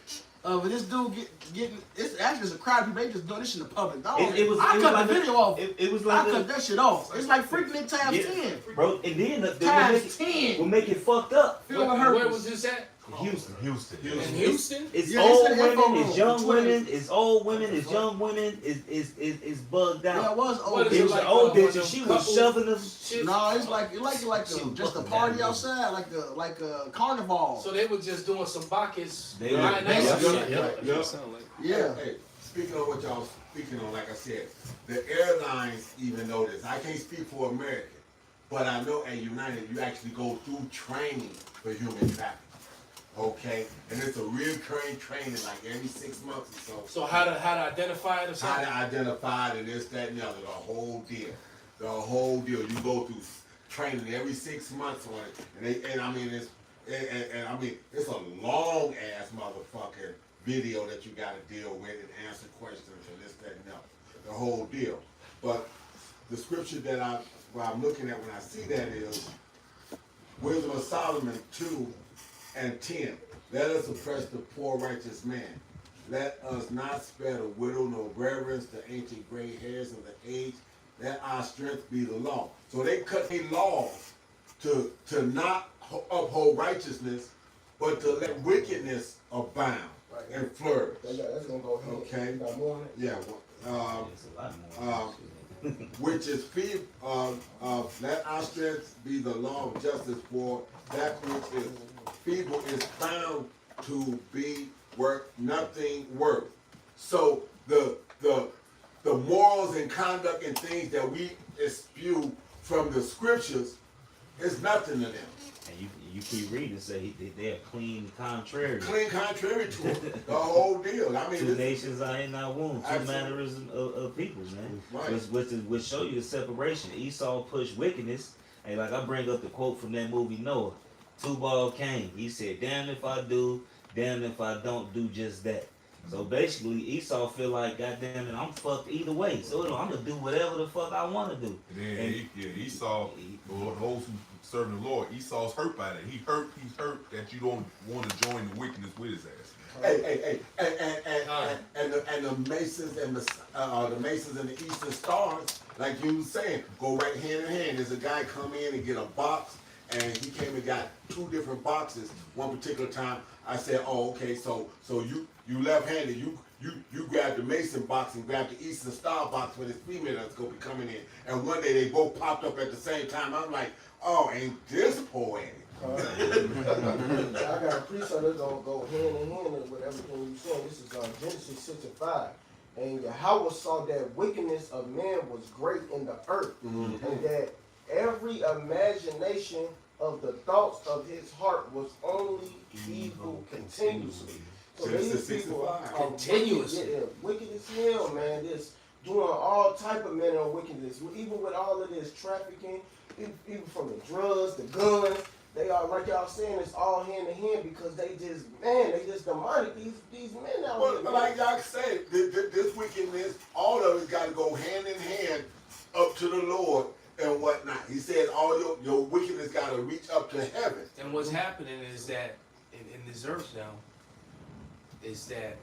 of this dude getting. It's actually a crowd of people. They just doing this shit in the public. I cut the video off. It was like I cut that shit off. It's like freaking it times 10. Bro, and then Times 10. will make it fucked up. Where was this at? Houston. In Houston? It's Yeah, old it's in the info women, room it's young on Twitter. women, it's old women, it's young women, it's bugged Yeah, it out. was What old. is It was like an old one of bitch and them she was couple shoving them. shit? No, it's like just a party down. outside, like a carnival. So they were just doing some buckets. They were- Right, they nice. were- Yeah. Hey, speaking of what y'all speaking on, like I said, the airlines even know this. I can't speak for American, But I know at United you actually go through training for human trafficking. Okay? And it's a recurring training like every 6 months or so. So how to identify it or How something? to identify it and this, that, and the other, the whole deal. The whole deal. You go through training every 6 months on it. And I mean it's a long ass motherfucking video that you gotta deal with and answer questions and this, that, and the other. The whole deal. But the scripture that I'm looking at when I see that is Wisdom of Solomon 2:10. Let us oppress the poor righteous man. Let us not spare the widow, nor reverence the ancient gray hairs of the age. Let our strength be the law. So they cut their laws to not uphold righteousness, but to let wickedness abound and flourish. That's gonna go ahead. Okay. You got more on it? Yeah. It's a lot more. Which is let our strength be the law of justice, for that which is feeble is found to be nothing worth. So the morals and conduct and things that we spew from the scriptures is nothing to them. And you keep reading, say they're clean contrary. Clean contrary to it. The whole deal. I mean, Two nations are in our womb. Two mannerisms of people, man. Right. Which show you the separation. Esau pushed wickedness. And like I bring up the quote from that movie Noah. Tubal Cain. He said, "Damn if I do, damn if I don't do just that." So basically, Esau feel like, goddamn it, I'm fucked either way. So I'm gonna do whatever the fuck I want to do. And then Esau, or those who serve the Lord, Esau's hurt by that. He's hurt that you don't want to join the wickedness with his ass. Hey, and the Masons and the Masons and the Eastern Stars, like you was saying, go right hand in hand. There's a guy come in and get a box, and he came and got 2 different boxes. One particular time, I said, "Oh, okay, so you left-handed, you grab the Mason box and grab the Eastern Star box for this female that's gonna be coming in." And one day they both popped up at the same time. I'm like, "Oh, ain't this poetic?" I got a precept that's gonna go hand in hand with everything you said. This is Genesis 6:5. And Yahweh saw that wickedness of man was great in the earth, and that every imagination of the thoughts of his heart was only evil continuously. So these people are continuously wicked as hell, man. Just doing all type of manner of wickedness. Even with all of this trafficking, even from the drugs, the guns, they are, like y'all saying, it's all hand in hand because they just demonic these men out here. But like y'all said, this wickedness, all of it got to go hand in hand up to the Lord and whatnot. He said all your wickedness got to reach up to heaven. And what's happening is that in this earth now, is that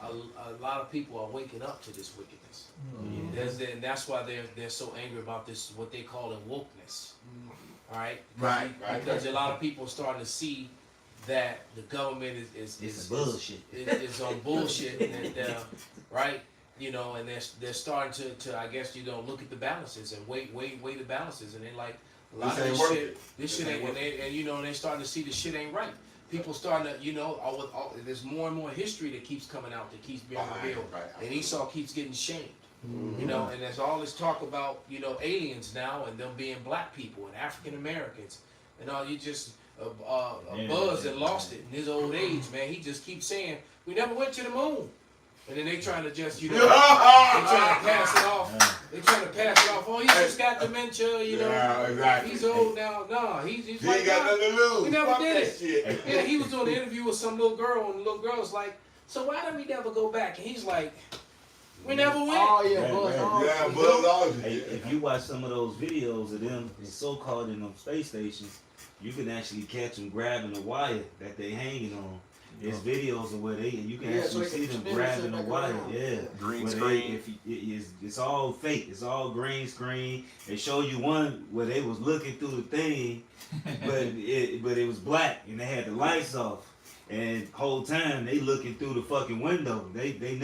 a lot of people are waking up to this wickedness. And that's why they're so angry about this, what they call it, wokeness. All right? Because a lot of people are starting to see that the government is bullshit. Is on bullshit, and right? You know, and they're starting to I guess, you know, look at the balances and weigh the balances, and they like a lot of this shit ain't, and you know, and they're starting to see the shit ain't right. People starting to, you know, there's more and more history that keeps coming out, that keeps being revealed, and Esau keeps getting shamed. You know, and there's all this talk about, you know, aliens now and them being black people and African Americans, and all. You just Buzz that lost it in his old age, man. He just keeps saying we never went to the moon, and then they trying to just, you know, they trying to pass it off. They trying to pass it off. Oh, he just got dementia, you know. Yeah, exactly. He's old now. No, he's he like, ain't got nothing to lose. we never Fuck did that it. shit. Yeah, he was doing an interview with some little girl, and the little girl was like, "So why did we never go back?" And he's like, "We never went." Oh yeah, Buzz Aldrin. Hey, if you watch some of those videos of them, so-called in them space stations, you can actually catch them grabbing the wire that they hanging on. There's videos of where you can actually see them grabbing the wire. Yeah, Green where screen. It's all fake. It's all green screen. They show you one where they was looking through the thing, but it was black and they had the lights off, and whole time they looking through the fucking window. They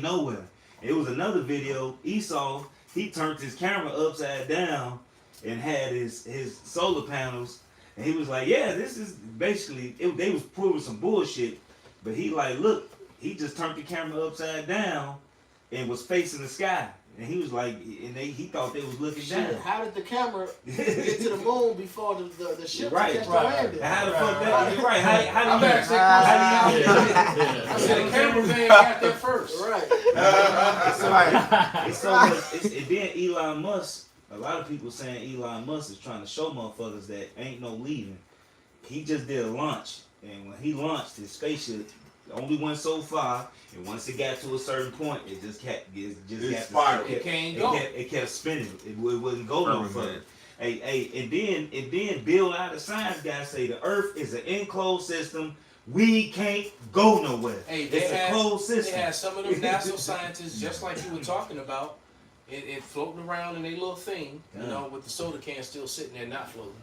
nowhere. It was another video. Esau, he turned his camera upside down and had his solar panels. And he was like, yeah, this is basically, they was proving some bullshit. But he like, look, he just turned the camera upside down and was facing the sky. And he was like, and he thought they was looking Shit, down. how did the camera get to the moon before the ship Right, catch the right. landing? How the fuck that? You're right. How I'm do you? back to the How I said the cameraman got there first. Right. It's so much. And then Elon Musk. A lot of people saying Elon Musk is trying to show motherfuckers that ain't no leaving. He just did a launch, and when he launched his spaceship, it only went so far, and once it got to a certain point, it just kept spiraled. It can't go. It kept spinning. It wouldn't go no further. Hey, and then Bill out of science guys say the Earth is an enclosed system. We can't go nowhere. Hey, It's a closed system. They had some of them NASA scientists, just like you were talking about, it floating around in a little thing, you know, with the soda can still sitting there not floating.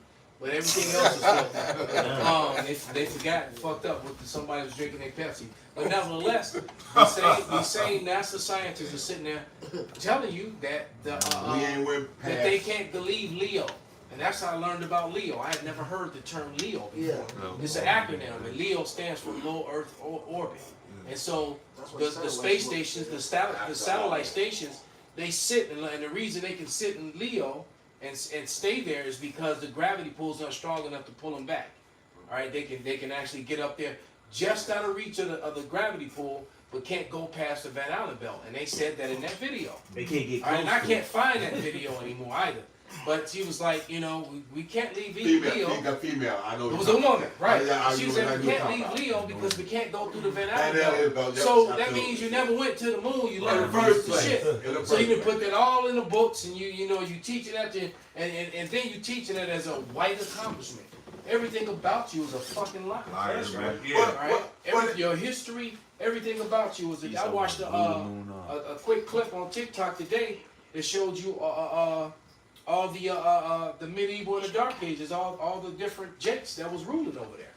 But everything else is floating. They forgot and fucked up with somebody was drinking their Pepsi. But nevertheless, the same NASA scientists are sitting there telling you that that they can't believe Leo. And that's how I learned about Leo. I had never heard the term Leo before. Yeah. It's an acronym, and Leo stands for low Earth orbit. And so the space stations, the satellite stations, they sit, and the reason they can sit in Leo and stay there is because the gravity pull's not strong enough to pull them back. All right, they can actually get up there just out of reach of the gravity pull, but can't go past the Van Allen belt. And they said that in that video. They can't get All right, close. and I can't find that video anymore either. But she was like, you know, we can't leave Leo. Female, I know. It was a woman, right? Yeah, She said we can't leave Leo because we can't go through the Van Allen Van belt. Allen, So yep, that means you never went to the moon. You learned In the first the place. shit. In the So you can first put that all in the books, and you know you teach it at the and then you teaching it as a white accomplishment. Everything about you is a fucking lie. Liars, man. All right? Your history, everything about you is. I watched a quick clip on TikTok today that showed you all the medieval and the dark ages, all the different jakes that was ruling over there.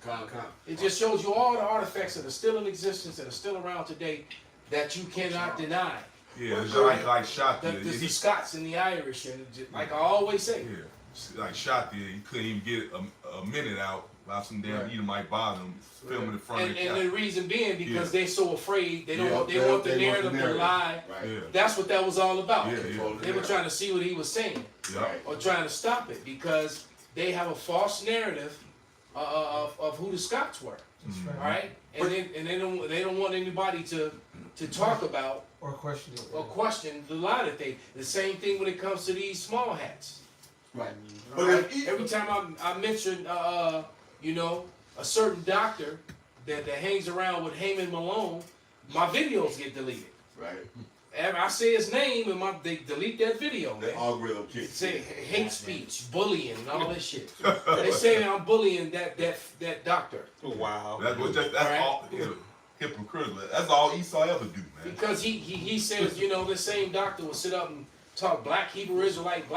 It just shows you all the artifacts that are still in existence, that are still around today, that you cannot deny. Yeah, it's like shot there. The Scots and the Irish, and like I always say. Yeah, like shot there. You couldn't even get a minute out. While some damn Edomite bother them, filming in front of the And the reason being because they're so afraid, they want the narrative to lie. Yeah. That's what that was all about. Yeah. They were trying to see what he was saying, or trying to stop it because they have a false narrative of who the Scots were. That's All right, and they don't want anybody to talk about or question it. or question the lie that the same thing when it comes to these small hats. Right. All right? Every time I mention you know, a certain doctor that hangs around with Heyman Malone, my videos get deleted. Right. And I say his name and they delete that video. The algorithm kicks. Say hate speech, bullying, and all this shit. They say that I'm bullying that doctor. Wow. That's all hypocritical. That's all Esau ever do, man. Because he says, you know, this same doctor will sit up and talk black Hebrew Israelite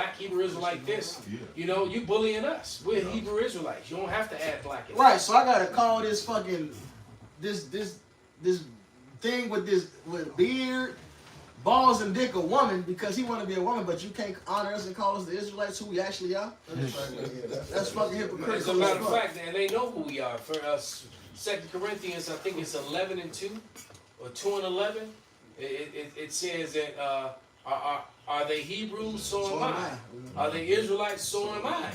this. Yeah. You know, you bullying us. We're Hebrew Israelites. You don't have to add black in. Right, so I gotta call this fucking this thing with beard, balls, and dick a woman because he want to be a woman, but you can't honor us and call us the Israelites who we actually are. That's fucking hypocritical. As a matter of fact, and they know who we are. For us, 2 Corinthians, I think it's 11:2 or 2:11. It says that are they Hebrews? So am I. Are they Israelites? So am I.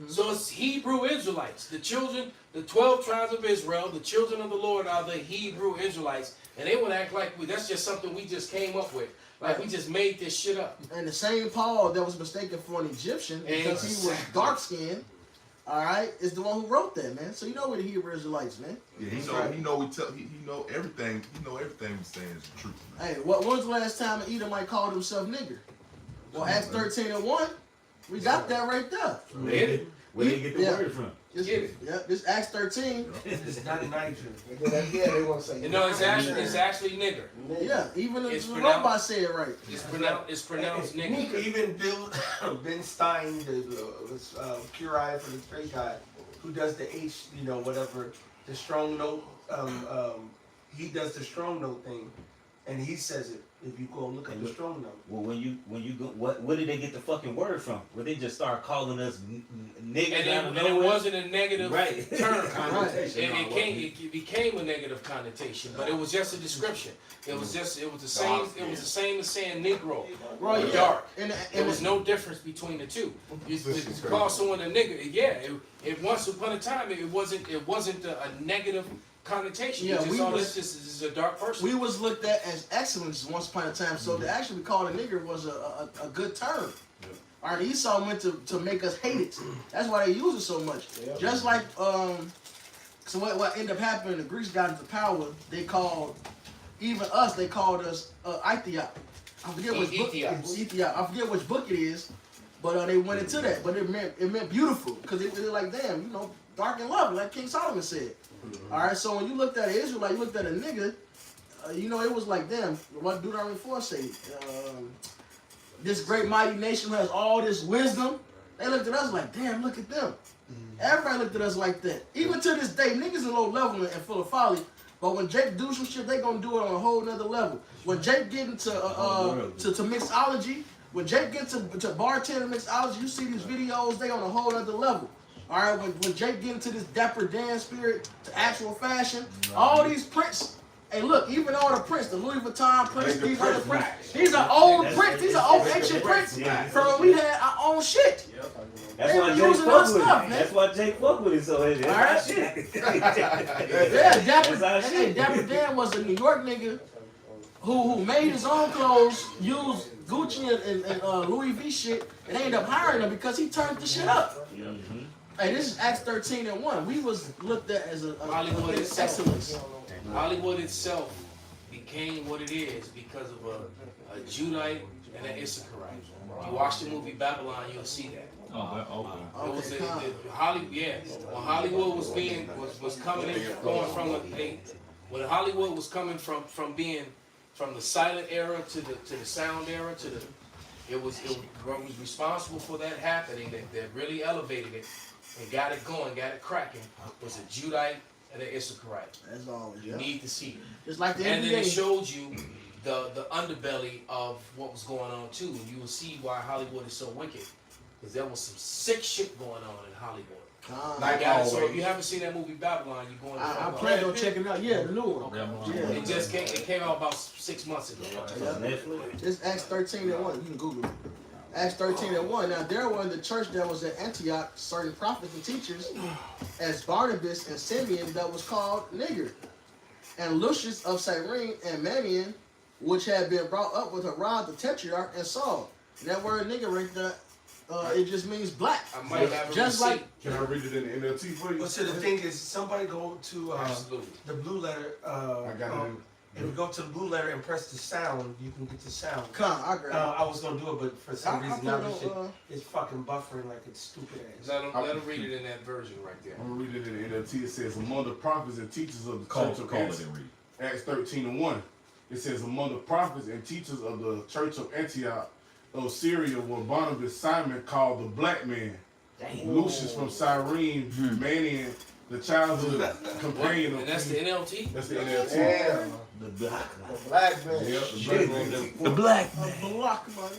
So it's Hebrew Israelites. The children, the 12 tribes of Israel, the children of the Lord are the Hebrew Israelites. And they would act like that's just something we just came up with. Like we just made this shit up. And the same Paul that was mistaken for an Egyptian because he was dark skinned, all right, is the one who wrote that, man. So you know we're the Hebrew Israelites, man. Yeah, he know everything. He know everything we saying is the truth. Man. Hey, when's the last time an Edomite called himself nigger? Well, Acts 13:1, we got that right there. Where did you get the word from? Yeah, this Acts 13. It's not Niger. Yeah, they want to say. You know, it's actually nigger. Yeah, even the It's robot say it right. It's pronounced nigger. Even Ben Stein, the Curie for the straight guy, who does the H, you know, whatever, the strong note. He does the strong note thing, and he says it. If you go look at the strong number. Well, when you go, where did they get the fucking word from? Where they just start calling us niggas out of And it nowhere? wasn't a negative Right. term. Connotation, It became a negative connotation, but it was just a description. It was the same. It was the same as saying Negro or dark. There was no difference between the two. You call someone a nigga, yeah. It once upon a time it wasn't a negative connotation. Yeah, This is a dark person. We was looked at as excellence once upon a time, so to actually be called a nigger was a good term. All right, Esau meant to make us hate it. That's why they use it so much. Just like so what ended up happening? The Greeks got into power. They called even us. They called us Ethiop. I forget which book. Ethiop. I forget which book it is, but they went into that. But it meant beautiful because it was like, damn, you know, dark and lovely, like King Solomon said. All right, so when you looked at an Israelite, you looked at a nigga, you know, it was like, damn, what Deuteronomy 4 say? This great mighty nation has all this wisdom. They looked at us like, damn, look at them. Everybody looked at us like that. Even to this day, niggas are low level and full of folly. But when Jake do some shit, they gonna do it on a whole nother level. When Jake get into to mixology, when Jake gets to bartender mixology, you see these videos, they on a whole nother level. All right, when Jake get into this dapper dance spirit to actual fashion, all these prints. Hey, look, even all the prints, the Louis Vuitton prints, these other prints, these are old prints. These are old ancient prints from when we had our own shit. That's They why were Jake using fuck our with stuff, it. man. That's why Jake fuck with it. So that's our shit. Yeah, That's our shit. Dapper Dan was a New York nigga who made his own clothes, used Gucci and Louis V shit, and they ended up hiring him because he turned the shit up. Hey, this is Acts 13:1. We was looked at as a Hollywood excellence. Hollywood itself became what it is because of a Judite and an Issacharite. If you watch the movie Babylon, you'll see that. It was Hollywood. Yeah, when Hollywood was coming in, going from when Hollywood was coming from being from the silent era to the sound era it was what was responsible for that happening that really elevated it and got it going, got it cracking was a Judite and an Issacharite. That's always You need to see it. Just like the And then it NBA. showed you the underbelly of what was going on too. And you will see why Hollywood is so wicked. Because there was some sick shit going on in Hollywood. So if you haven't seen that movie Babylon, you're going to I plan on checking it out. Yeah, the new one. It just came out about 6 months ago. It's Acts 13:1. You can Google it. Acts 13:1. Now there were in the church that was at Antioch certain prophets and teachers, as Barnabas and Simeon that was called nigger, and Lucius of Cyrene and Manaen, which had been brought up with Herod the Tetrarch and Saul. And that word nigger right there, it just means black. I might have Just like Can I read it in the NLT for you? But see, the thing is, somebody go to the blue letter. I got it. If you go to the blue letter and press the sound, you can get the sound. I agree. I was gonna do it, but for some I reason put now it this shit on, is fucking buffering like it's stupid ass. Let them read it in that version right there. I'm gonna read it in the NLT. It says, among the prophets and teachers of the Call church of it and read. Acts 13:1. It says, among the prophets and teachers of the church of Antioch of Syria were Barnabas, Simon called the black man, Lucius from Cyrene, Manaen, the childhood companion of And that's the NLT? That's the NLT. Damn. The black The black man. Yep, the black man. The black a block man.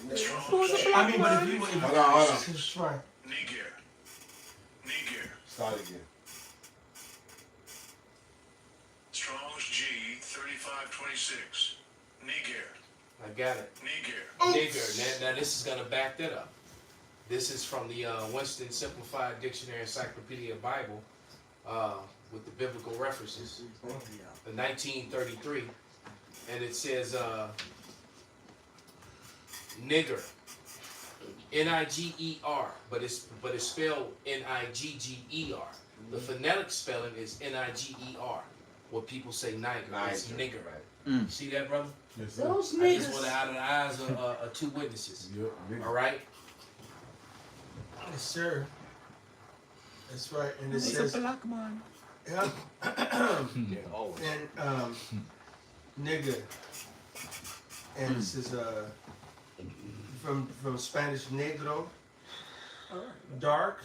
I mean, but if you Hold on. That's right. Niger. Start again. Strong's G 3526. Niger. I got it. Niger. Nigger. Now this is gonna back that up. This is from the Winston Simplified Dictionary Encyclopedia Bible with the biblical references. The 1933, and it says nigger, Niger, but it's spelled Nigger. The phonetic spelling is Niger. What people say Niger, it's nigger. See that, brother? Yes, sir. Those I just niggas. want out of the eyes of two witnesses. Yep, All right. Yes, sir. That's right, and it says. Yeah. And nigga, and this is from Spanish negro, dark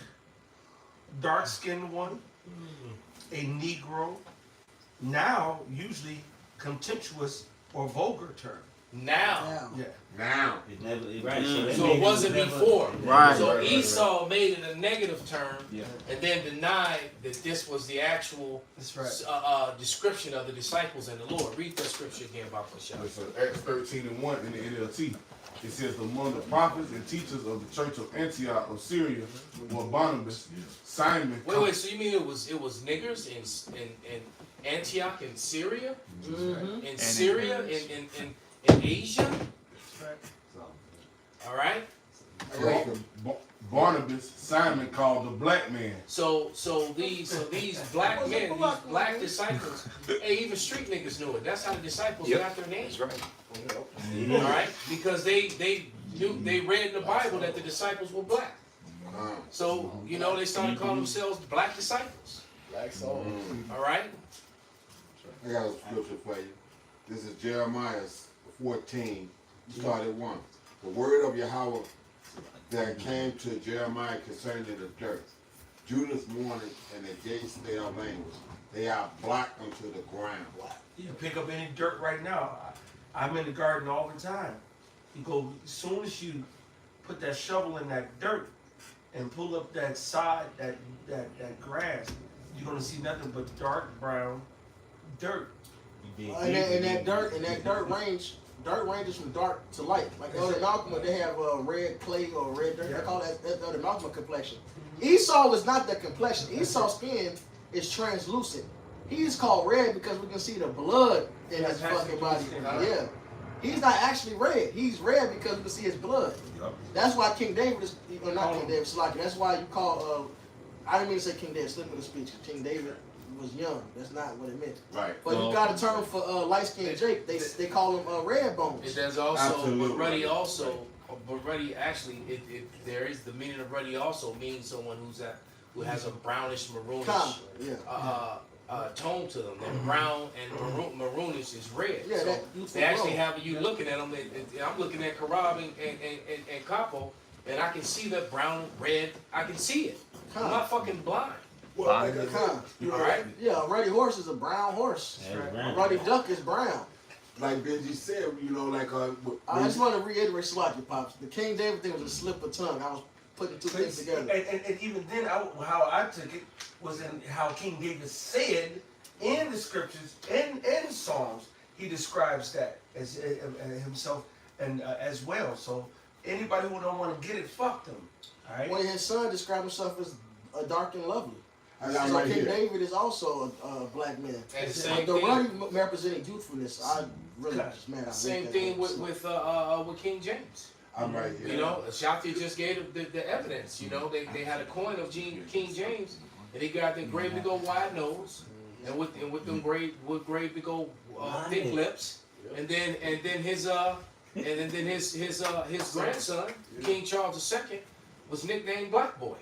skinned one, a negro. Now usually contemptuous or vulgar term. now. Yeah. Now. It never, right. So, that So means it wasn't never- before. Right. So Right. Esau made it a negative term, Yeah. and then denied that this was the actual That's right. description of the disciples and the Lord. Read that scripture again, Baba Shah. It's Acts 13:1 in the NLT. It says, among the prophets and teachers of the church of Antioch of Syria were Barnabas, Simon. Wait. So you mean it was niggers in Antioch in Syria, in Syria, in Asia? All right. Barnabas, Simon called the black man. So these black men, these black disciples, hey, even street niggas knew it. That's how the disciples got their names. That's right. All right, because they read in the Bible that the disciples were black. So they started calling themselves black disciples. Black soul. All right. I got a scripture for you. This is Jeremiah 14, started 1. The word of Yahweh that came to Jeremiah concerning the dirt. Judah's mourning and the gates they are language. They are black unto the ground. You can pick up any dirt right now. I'm in the garden all the time. You go, as soon as you put that shovel in that dirt and pull up that side, that grass, you're gonna see nothing but dark brown dirt. And that dirt ranges from dark to light. Like Elder Malcolm, they have red clay or red dirt. They call that Elder Malcolm complexion. Esau is not that complexion. Esau's skin is translucent. He's called red because we can see the blood in his fucking body. Yeah. He's not actually red. He's red because we can see his blood. Yep. That's why King David is, or not King David, Salaki. That's why you call, I didn't mean to say King David, slip of the speech. King David was young. That's not what it meant. Right. But you got a term for light-skinned Jake. They call him red bones. There's also, Absolutely. but ruddy also, but ruddy actually, there is the meaning of ruddy also means someone who has a brownish maroonish tone to them. That brown and maroonish is red. Yeah, so that youthful they actually glow. have you looking at them. I'm looking at Karab and Capo, and I can see that brown, red. I can see it. I'm not fucking blind. Well, like I said, All right. Yeah, a ruddy horse is a brown horse. A ruddy duck is brown. Like Benji said, I just want to reiterate Salaki Pops. The King David thing was a slip of tongue. I was putting two things together. And even then, how I took it was in how King David said in the scriptures and in Psalms, he describes that as himself and as well. So anybody who don't want to get it, fuck them. All right. When his son described himself as dark and lovely. I'm So right King here. David is also a black man. And the But same the thing. ruddy representing youthfulness. I really just man. Same thing with King James. I'm right here. You know, Shafti just gave the evidence. You know, they had a coin of King James, and he got the great big old wide nose, and with them great big old thick lips, and then his grandson, King Charles II, was nicknamed Black Boy.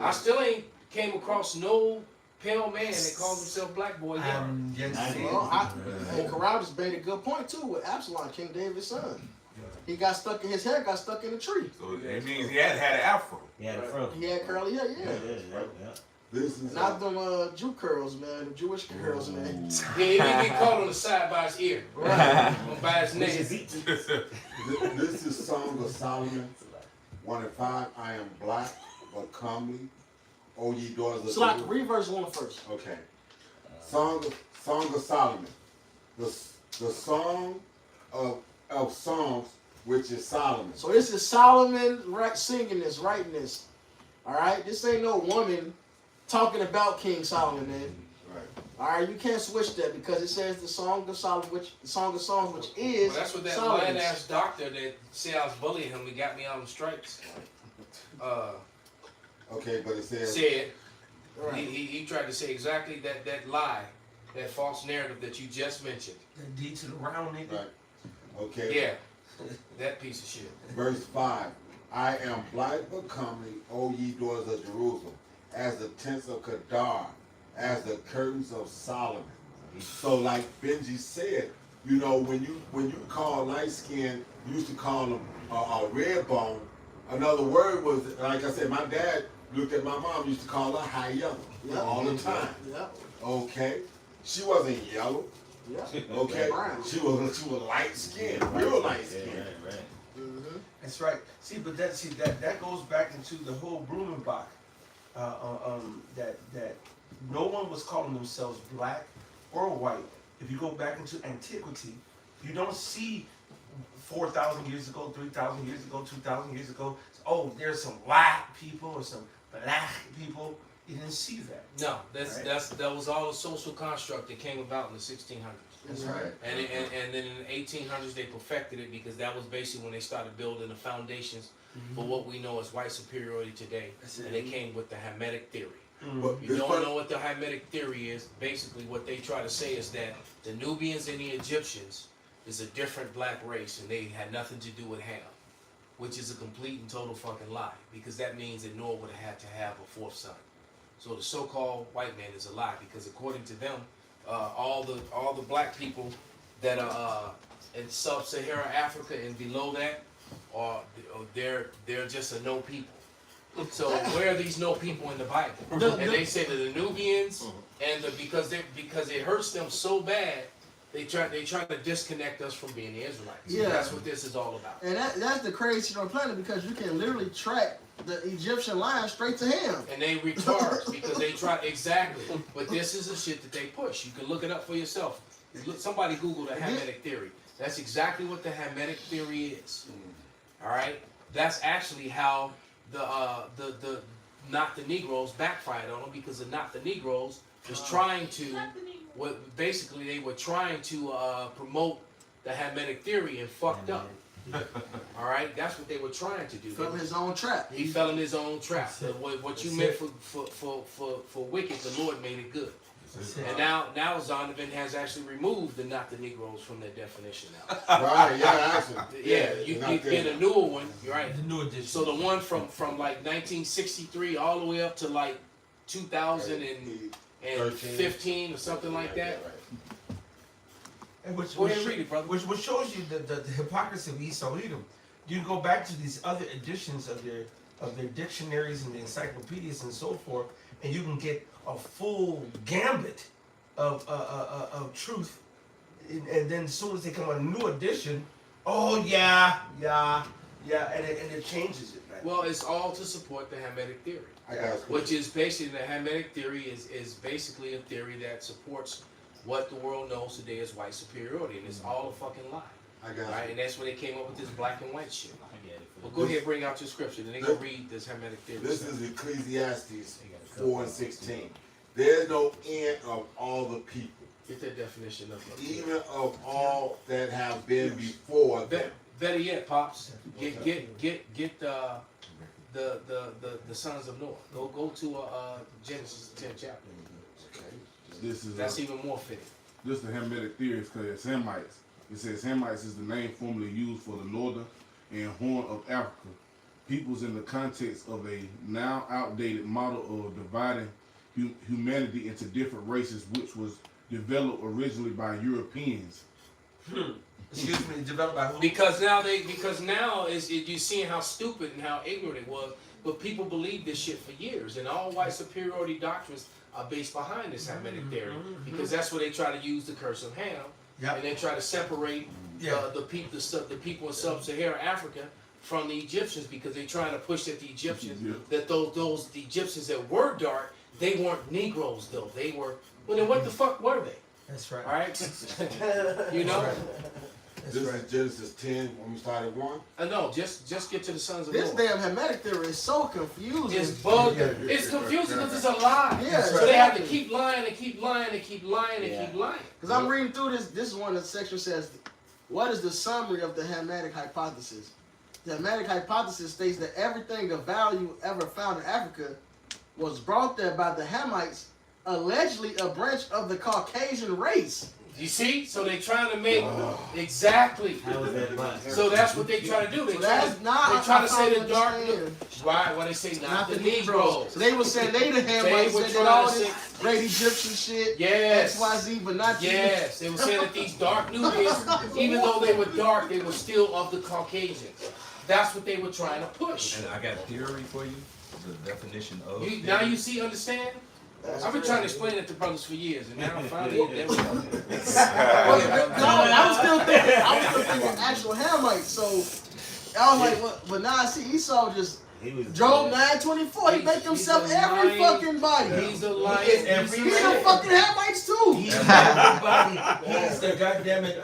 I still ain't came across no pale man that calls himself Black Boy yet. And Corral just made a good point too with Absalom, King David's son. He got stuck in his hair, got stuck in a tree. So it means he had an afro. He had a fro. He had curly hair, yeah. This is Not them Jew curls, man. The Jewish curls, man. He didn't get caught on the side by his ear, Right. or by his neck. This is Song of Solomon 1:5. I am black but comely, O ye daughters of So like Jerusalem. read verse 1 first. Okay. Song of Solomon. The song of songs, which is Solomon. So this is Solomon singing this, writing this. All right, this ain't no woman talking about King Solomon, man. Right. All right, you can't switch that because it says the Song of Solomon, the Song of Songs, which is Well, that's what that Solomon's. lying ass doctor that said I was bullying him and got me on the stripes. Okay, but it says Said Right. he tried to say exactly that lie, that false narrative that you just mentioned. That D to the round nigga. Right. Okay. Yeah, that piece of shit. Verse 5. I am black but comely, O ye daughters of Jerusalem, as the tents of Kedar, as the curtains of Solomon. So like Benji said, you know, when you call light skin, you used to call them a red bone. Another word was, like I said, my dad looked at my mom, used to call her high yellow all the time. Yep. Okay? She wasn't yellow. Yeah. Okay, Brown. she was light skinned, real light skinned. Right. Mm-hmm. That's right. See, but that goes back into the whole Blumenbach. That no one was calling themselves black or white. If you go back into antiquity, you don't see 4,000 years ago, 3,000 years ago, 2,000 years ago. Oh, there's some white people or some black people. You didn't see that. No, Right. that was all a social construct that came about in the 1600s. That's right. And then in the 1800s they perfected it because that was basically when they started building the foundations for what we know as white superiority today. That's it. And they came with the Hermetic theory. But You this don't part- know what the Hermetic theory is. Basically, what they try to say is that the Nubians and the Egyptians is a different black race, and they had nothing to do with Ham, which is a complete and total fucking lie, because that means that Noah would have had to have a fourth son. So the so-called white man is a lie, because according to them, all the black people that are in sub-Saharan Africa and below that, they're just a no people. So where are these no people in the Bible? And they say that the Nubians and because it hurts them so bad, they try to disconnect us from being the Israelites. Yeah. That's what this is all about. And that's the crazy shit on the planet, because you can literally track the Egyptian line straight to him. And they retard because they try exactly. But this is the shit that they push. You can look it up for yourself. Somebody Google the Hermetic theory. That's exactly what the Hermetic theory is. All right. That's actually how the not the Negroes backfired on them, because the not the Negroes was trying to basically they were trying to promote the Hermetic theory and fucked up. All right, that's what they were trying to do. Fell in his own trap. He fell in his own trap. What you meant for wicked, the Lord made it good. And now Zondervan has actually removed the not the Negroes from their definition now. Right, yeah, actually. Yeah, you get a newer one, right? The new edition. So the one from like 1963 all the way up to like 2015 or something like that. And which, Go ahead which, and read it, brother. which shows you the hypocrisy of Esau Edom. You can go back to these other editions of their dictionaries and the encyclopedias and so forth, and you can get a full gambit of truth. And then as soon as they come on a new edition, oh yeah, and it changes it. Man. Well, it's all to support the Hermetic theory, which is basically the Hermetic theory is basically a theory that supports what the world knows today as white superiority, and it's all a fucking lie. Right? And that's when they came up with this black and white shit. Well, go ahead, bring out your scripture, and they can read this Hermetic theory. This is Ecclesiastes 4:16. There's no end of all the people, Get that definition of it. even of all that have been before them. Better yet, pops, get the sons of Noah. Go to Genesis 10th chapter. That's even more fitting. This is the Hermetic theory because it's Hamites. It says Hamites is the name formerly used for the northern and Horn of Africa. Peoples in the context of a now outdated model of dividing humanity into different races, which was developed originally by Europeans. Excuse me, developed by who? Because now you're seeing how stupid and how ignorant it was. But people believed this shit for years, and all white superiority doctrines are based behind this Hermetic theory, because that's what they try to use the curse of Ham, and they try to separate the people in sub-Saharan Africa from the Egyptians, because they're trying to push that the Egyptians, that those Egyptians that were dark, they weren't Negroes though. They were. Well, then what the fuck were they? That's right. All right, you know. This is Genesis 10 when we started 1. No, just get to the sons of This Noah. damn Hermetic theory is so confusing. It's bugged. It's confusing because it's a lie. Yeah, so they have to keep lying and keep lying and keep lying and keep lying. Because I'm reading through this. This is one of the sections says, what is the summary of the Hermetic hypothesis? The Hermetic hypothesis states that everything of value ever found in Africa was brought there by the Hamites, allegedly a branch of the Caucasian race. You see? So they trying to make exactly. How is that possible? So that's what they try to do. They So try that's not. they try to say the I dark. understand. Why? Why they say not the Negroes? So they were saying they the Hamites, were they did trying all to this say- great Egyptian shit. Yes. XYZ, but not you. Yes, they were saying that these dark Nubians, even though they were dark, they were still of the Caucasians. That's what they were trying to push. And I got a theory for you. The definition of Now you see, understand? I've been trying to explain it to brothers for years, and now finally, there we go. I was still thinking actual Hamites. So I was like, what? But now I see Esau just Job 9:24. He make himself every fucking body. He's a liar. He's the fucking Hamites too. He's everybody. He's the goddamn it.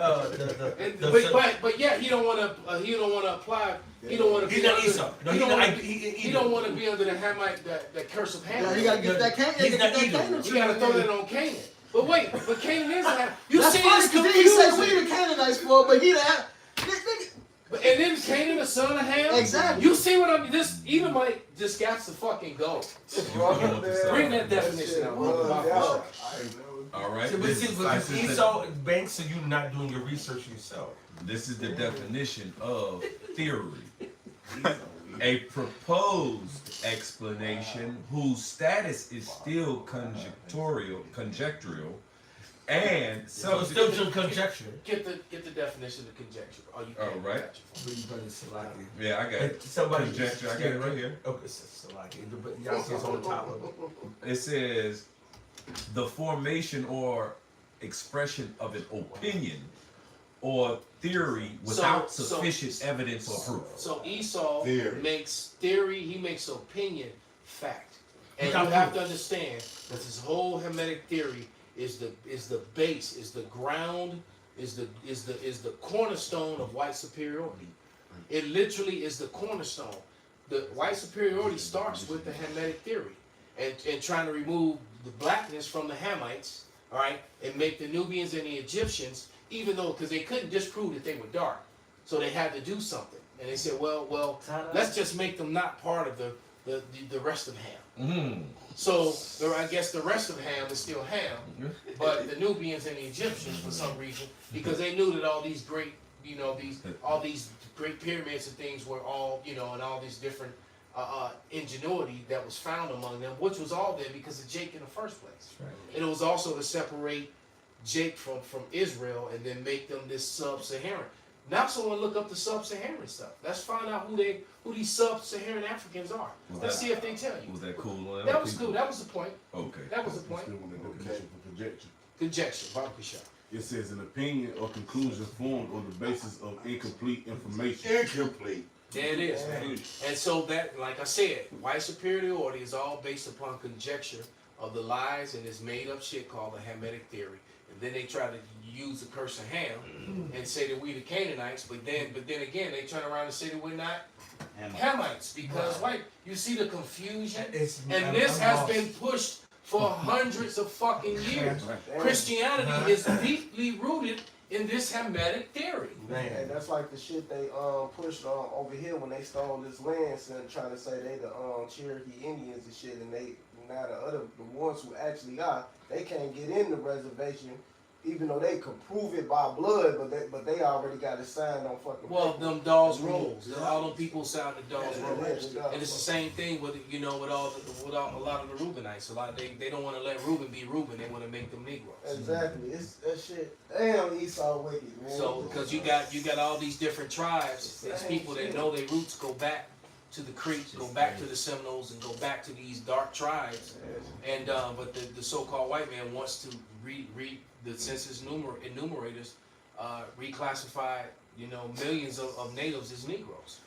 But yeah, he don't want to. He don't want to apply. He don't want to. He's not Esau. No, he don't want to be under the Hamite, that curse of Ham. Yeah, you gotta get that Canaan. He's not Edom. You gotta throw that on Canaan. But wait, but Canaan is a Ham. You That's see funny this because he said we confusion. the Canaanites for, but he the And then Canaan, the son of Ham. Exactly. You see what I mean? This Edomite just got to fucking go. Bring that definition out. All right. But Esau banks are you not doing your research yourself. This is the definition of theory. A proposed explanation whose status is still conjectural, and So it's still just conjecture. Get the definition of conjecture. Oh, you all right. Yeah, I got it. Somebody Conjecture. I got it right here. Okay, Salaki. But y'all see it's on the top of it. It says the formation or expression of an opinion or theory without sufficient evidence or proof. So Esau makes theory, he makes opinion fact. And Without you have proof. to understand that this whole Hermetic theory is the base, is the ground, is the cornerstone of white superiority. It literally is the cornerstone. The white superiority starts with the Hermetic theory and trying to remove the blackness from the Hamites, all right, and make the Nubians and the Egyptians, even though, because they couldn't disprove that they were dark, so they had to do something. And they said, well, let's just make them not part of the rest of Ham. Mm-hmm. So I guess the rest of Ham is still Ham, but the Nubians and the Egyptians, for some reason, because they knew that all these great, all these great pyramids and things were all, and all these different ingenuity that was found among them, which was all there because of Jake in the first place. Right. And it was also to separate Jake from Israel and then make them this sub-Saharan. Now someone look up the sub-Saharan stuff. Let's find out who these sub-Saharan Africans are. Let's see if they tell you. Was that cool? That was cool. That was the point. Okay. That was the point. Still want the definition for conjecture. Conjecture. Barbecue shop. It says an opinion or conclusion formed on the basis of incomplete information. Incomplete. There it is, man. And so that, like I said, white superiority is all based upon conjecture of the lies and this made up shit called the Hermetic theory. And then they try to use the curse of Ham and say that we the Canaanites, but then again they turn around and say that we're not Hamites because you see the confusion, and this has been pushed for hundreds of fucking years. Christianity is deeply rooted in this Hermetic theory. And that's like the shit they pushed over here when they stole this land, and trying to say they the Cherokee Indians and shit, and they now the ones who actually are, they can't get in the reservation, even though they could prove it by blood, but they already got it signed on fucking. Well, them Dawes rolls, all them people signed the Dawes rolls, yeah. and it's the same thing with with a lot of the Reubenites. A lot they don't want to let Reuben be Reuben. They want to make them Negroes. Exactly, it's that shit. Damn, Esau wicked, man. So because you got all these different tribes, these people that know their roots go back to the Creeks, go back to the Seminoles, and go back to these dark tribes, and but the so-called white man wants to read the census enumerators reclassified millions of natives as Negroes,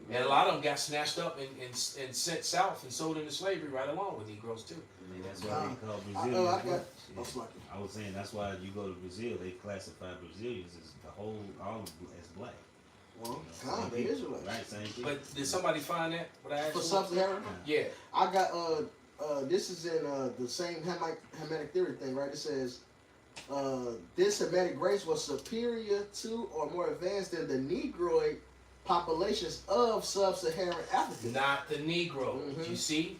and a lot of them got snatched up and sent south and sold into slavery right along with Negroes too. I mean, that's why they call Brazilians. I was saying that's why you go to Brazil, they classify Brazilians as all as black. Well, God, they Israelites. Right, same thing. But did somebody find that? What I asked For you? sub-Saharan? Yeah. I got this is in the same Hermetic theory thing, right? It says this Hermetic race was superior to or more advanced than the Negroid populations of sub-Saharan Africa. Not the Negro. You see?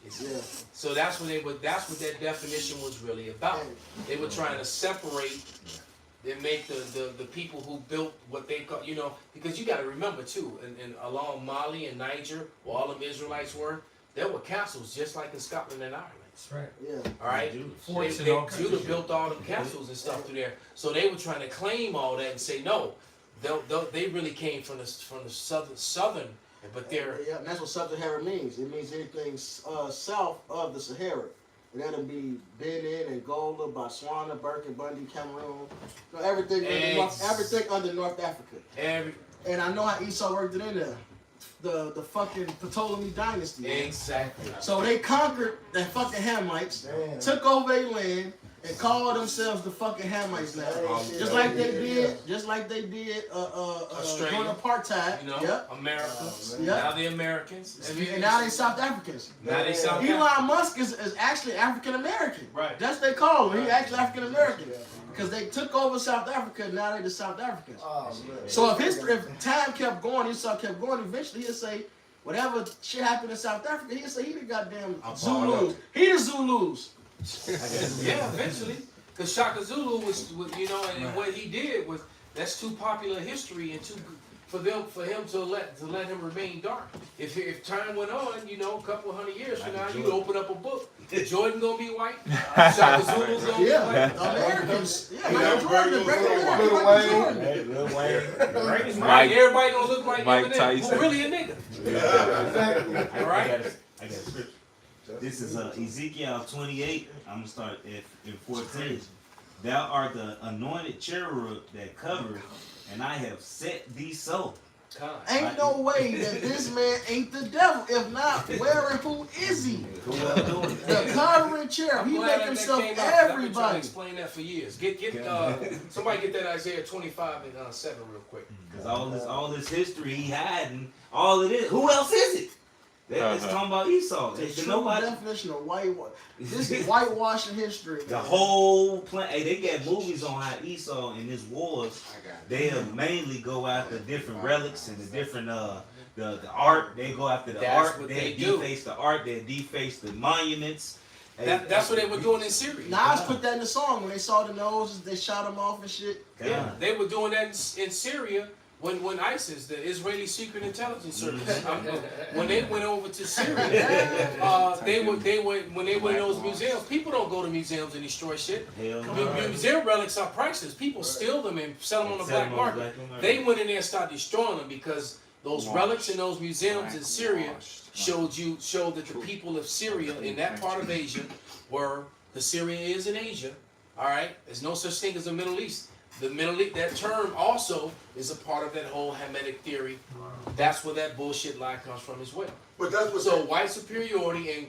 So that's what that's what that definition was really about. They were trying to separate and make the people who built what they call, because you got to remember too, and along Mali and Niger, where all them Israelites were, there were castles just like in Scotland and Ireland. That's right. Yeah. All right. Judah built all them castles and stuff through there. So they were trying to claim all that and say no, they really came from the southern, but they're and that's what sub-Saharan means. It means anything south of the Sahara. And that'll be Benin, Angola, Botswana, Birkin, Bundy, Cameroon. You know, everything under North Africa. And I know how Esau worked it in there. The fucking Ptolemy dynasty. Exactly. So they conquered the fucking Hamites, took over their land, and called themselves the fucking Hamites now. Just like they did during apartheid. You know, Yep. America. Yep. Now the Americans. And now they South Africans. Now they South Africans. Elon Musk is actually African American. Right. That's what they call him. He's actually African American. Because they took over South Africa, and now they the South Africans. So if time kept going, Esau kept going, eventually he'll say, whatever shit happened in South Africa, he'll say he the goddamn Zulus. He the Zulus. Yeah, eventually. Because Shaka Zulu was, you know, and what he did was, that's too popular history and too for him to let him remain dark. If time went on, you know, a couple hundred years from now, you open up a book. Jordan gonna be white. Shaka Zulu's gonna be white. Americans. Yeah, Michael Jordan, Michael Jordan. Mike, everybody gonna look like Mike Eminem. Tyson. Who really a nigga? All right. I got a scripture. This is Ezekiel 28. I'm gonna start in 14. Thou art the anointed cherub that covereth, and I have set thee so. Ain't no way that this man ain't the devil. If not, where and who is he? The covering cherub. He make himself everybody. I've been trying to explain that for years. Somebody get that Isaiah 25 and 7 real quick. Because all this history he hiding, all of this. Who else is it? It's talking about Esau. The true definition of whitewash. This is whitewashing history. The whole plan. Hey, they got movies on how Esau in his wars, they'll mainly go after different relics and the different the art. They go after the art. They deface the art. They deface the monuments. That's what they were doing in Syria. Nas put that in the song when they saw the noses, they shot them off and shit. Yeah, they were doing that in Syria. When ISIS, the Israeli Secret Intelligence Service, when they went over to Syria, when they went in those museums. People don't go to museums and destroy shit. Museum relics are priceless. People steal them and sell them on the black market. They went in there and started destroying them because those relics in those museums in Syria showed that the people of Syria in that part of Asia were the Syria is in Asia. All right, there's no such thing as the Middle East. The Middle East, that term also is a part of that whole Hermetic theory. That's where that bullshit lie comes from as well. But that's what so white superiority and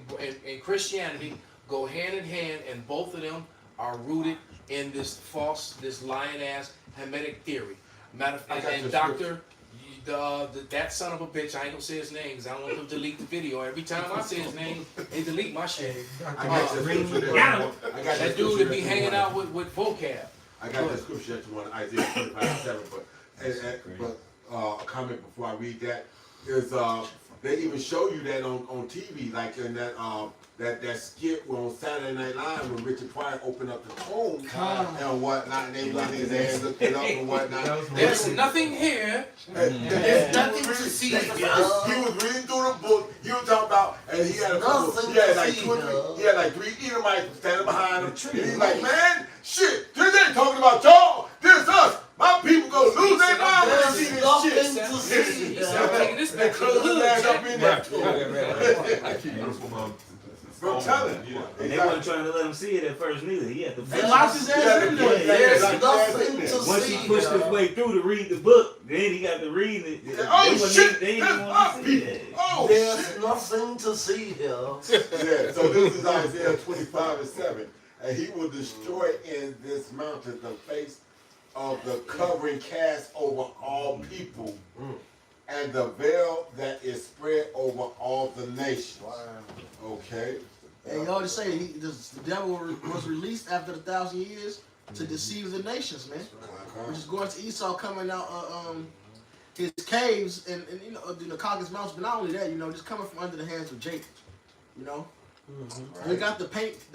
Christianity go hand in hand, and both of them are rooted in this lying ass Hermetic theory. Matter of fact, and Doctor, that son of a bitch, I ain't gonna say his name because I don't want them to delete the video. Every time I say his name, they delete my shit. That dude that be hanging out with vocab. I got the scripture that you want, Isaiah 25:7, but a comment before I read that is they even show you that on TV, like in that skit on Saturday Night Live when Richard Pryor opened up the home and whatnot, and they let his ass look it up and whatnot. There's nothing here. There's nothing to see. He was reading through the book. He was talking about, and he had like three Edomites standing behind him. And he's like, man, shit, this ain't talking about y'all. This us. My people gonna lose their mind when they see this shit. I'm taking this back to the hood. I'm telling you. And they wasn't trying to let him see it at first neither. He had to They locked his ass in there. There's nothing to see. Once he pushed his way through to read the book, then he got to read it. Oh shit! They didn't want to see it. Oh, there's nothing to see here. Yeah, so this is Isaiah 25:7. And he will destroy in this mountain the face of the covering cast over all people, and the veil that is spread over all the nations. Okay. And you already say the devil was released after 1,000 years to deceive the nations, man. Which is going to Esau coming out his caves and you know the Caucasus Mountains, but not only that, you know, just coming from under the hands of Jacob, you know. We got the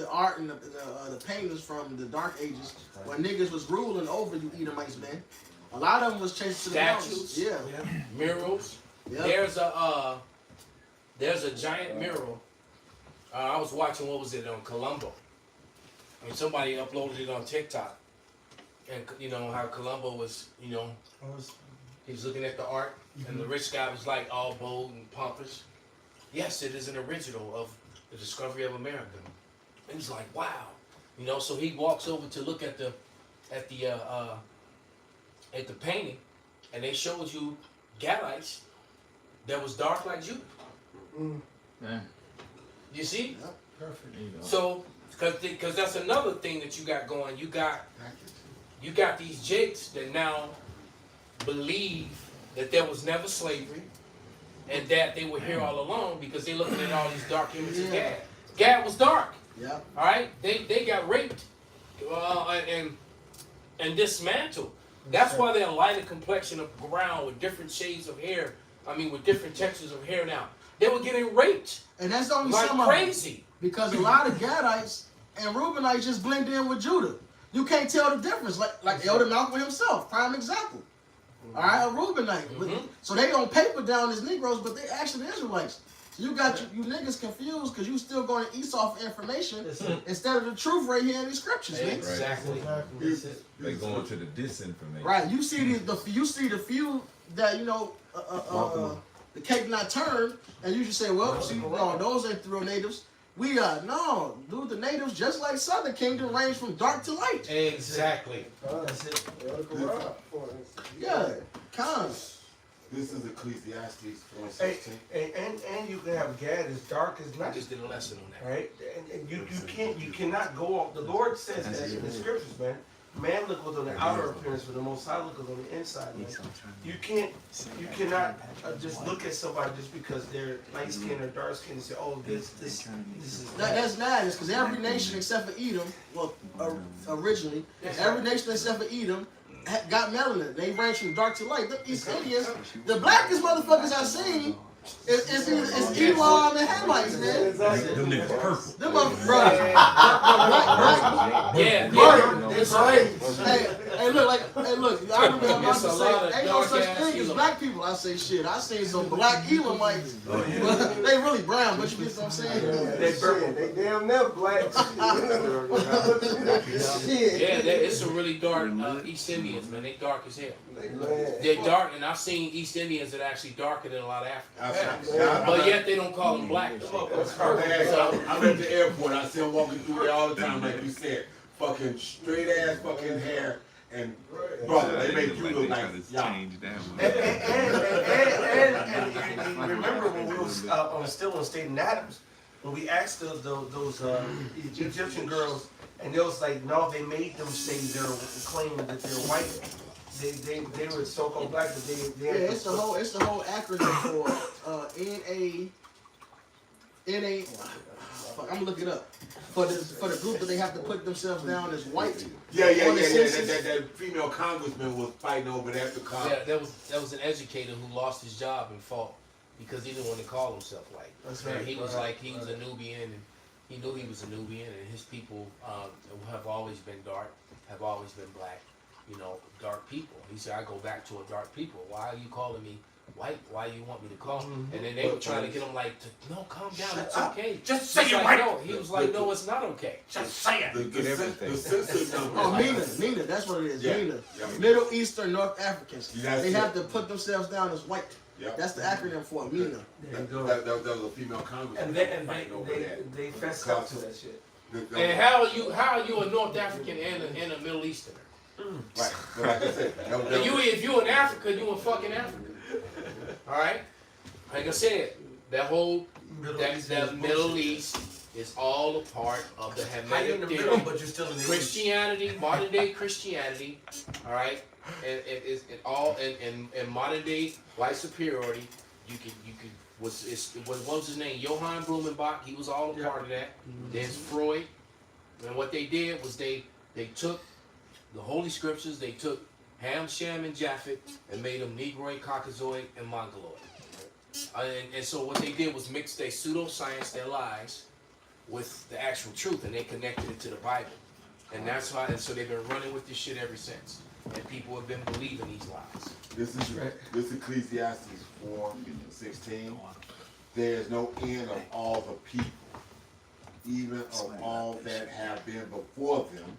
art and the paintings from the Dark Ages when niggas was ruling over you Edomites, man. A lot of them was chased to the mountains. Yeah. Murals. Yep. There's a giant mural. I was watching, what was it, on Colombo. I mean, somebody uploaded it on TikTok. And you know how Colombo was, you know, he was looking at the art, and the rich guy was like all bold and pompous. Yes, it is an original of the discovery of America. And he's like, wow. You know, so he walks over to look at the painting, and they showed you Gadites that was dark like Judah. Yeah. You see? Perfect. There you go. So, because that's another thing that you got going. You got these jakes that now believe that there was never slavery, and that they were here all along because they're looking at all these dark images of Gad. Gad was dark. Yeah. All right, they got raped and dismantled. That's why they're a lighter complexion of brown with different shades of hair. I mean, with different textures of hair now. They were getting raped And that's only like some of them. crazy. Because a lot of Gadites and Reubenites just blend in with Judah. You can't tell the difference. Like Elder Malcolm himself, prime example. All right, a Reubenite. So they don't paper down as Negroes, but they actually Israelites. So you got you niggas confused because you still going to Esau for information instead of the truth right here in these scriptures, man. Exactly. They going to the disinformation. Right. You see the few that the cake not turned, and you just say, well, see, no, those ain't the real natives. We are no, dude. The natives, just like Southern Kingdom, range from dark to light. Exactly. That's it. Yeah, cons. This is Ecclesiastes Hey, 4:16. and you can have Gad as dark as I night. just did a lesson on that. Right? And you cannot go off. The Lord says that in the scriptures, man. Man looketh on the outer appearance, but the Most High looketh on the inside, man. You cannot just look at somebody just because they're light skinned or dark skinned and say, oh, this is. That's madness, because every nation except for Edom, well, originally, every nation except for Edom got melanin. They range from dark to light. The East Indians, the blackest motherfuckers I've seen, it's Elam and Hamites, man. Them niggas purple. Them black. Yeah. It's right. Hey, look, I remember my mom It's a lot say, of ain't no dark such ass thing as Elam. black people. I say shit. I seen some black Elamites. They really brown, but you get what I'm saying? They purple. They damn never black. Shit. Yeah, it's some really dark East Indians, man. They dark as hell. They're dark, and I've seen East Indians that are actually darker than a lot of Africans. But yet they don't call them black. I'm at the airport. I see them walking through there all the time, like you said. Fucking straight ass fucking hair. And brother, they make you look like And remember when we was still on State and Adams, when we asked those Egyptian girls, and they was like, no, they made them say they're claiming that they're white. They were so-called black, but they it's the whole acronym for NA. Fuck, I'm gonna look it up. For the group that they have to put themselves down as white. Yeah. That female congressman was fighting over that because Yeah, that was an educator who lost his job and fought because he didn't want to call himself white. That's And right. he was like, he was a Nubian, and he knew he was a Nubian, and his people have always been dark, have always been black, dark people. He said, I go back to a dark people. Why are you calling me white? Why you want me to call? And then they were trying to get him like, no, calm down, it's okay. Just say He's you're like, white. no. He was like, no, it's not okay. Just say it. the censorship. Oh, Mina, that's what it is. Yeah. Mina. Yeah. Middle Eastern North Africans. That's They it. have to put themselves down as white. Yeah. That's the acronym for it, Mina. That was a female congressman. And fighting over that. they fessed up to that shit. And how are you a North African and a Middle Easterner? Right. But like I said, If you in Africa, you in fucking Africa. All right. Like I said, that Middle East is all a part of the How you in Hermetic the theory. middle, but you're still in the Christianity, modern day Christianity. All right. And in modern day white superiority, what was his name? Johann Blumenbach. He was all a part of that. There's Freud. And what they did was they took the Holy Scriptures, they took Ham, Shem, and Japhet and made them Negroid, Caucasoid, and Mongoloid. And so what they did was mix their pseudoscience, their lies, with the actual truth, and they connected it to the Bible. And that's why, and so they've been running with this shit ever since. And people have been believing these lies. This is Ecclesiastes 4:16. There is no end of all the people, even of all that have been before them.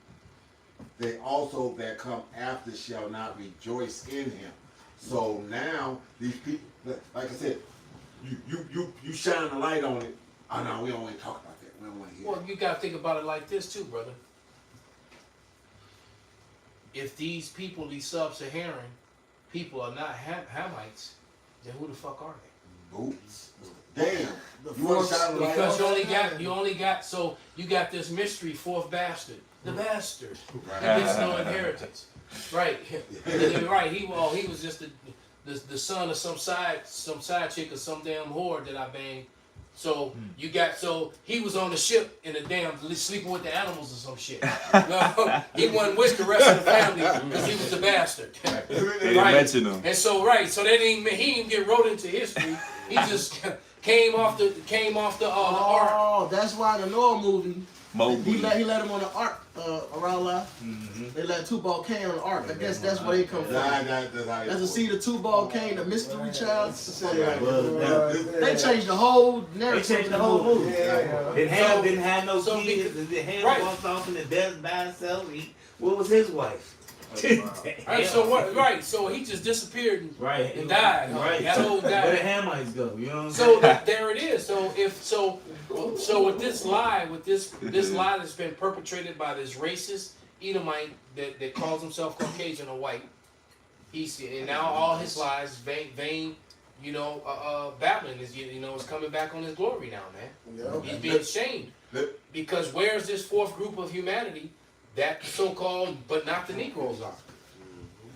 They also that come after shall not rejoice in him. So now these people, like I said, you shine a light on it. Oh no, we don't want to talk about that. We don't want to hear Well, you gotta think about it like this too, brother. If these people, these sub-Saharan people, are not Hamites, then who the fuck are they? Oops. Damn. You want to shine the light Because on? you only got so you got this mystery fourth bastard, the bastard Right. that gets no inheritance, right? Right. He was just the son of some side chick or some damn whore that I banged. So you got he was on the ship in the damn sleeping with the animals or some shit. No, he wasn't with the rest of the family because he was the bastard. They Right. mention him. And so so that he didn't get wrote into history. He just came off the ark. Oh, that's why the Noah movie. Mowgli. He let him on the ark around life. They let Tubal Cain on the ark. I guess that's where they come from. That's a seed of Tubal Cain, the mystery child. They changed the whole narrative. They changed the whole movie. Yeah. Didn't have no kids. Ham right. walked off in the desert by himself. What was his wife? Right, so what? Right, so he just disappeared and, Right. and died. Right. That old guy. Where the Hamites go? You know what I'm So saying? there it is. So with this lie, this lie that's been perpetrated by this racist Edomite that calls himself Caucasian or white, and now all his lies vain, Babylon is coming back on his glory now, man. He's being shamed because where's this fourth group of humanity that so-called, but not the Negroes are?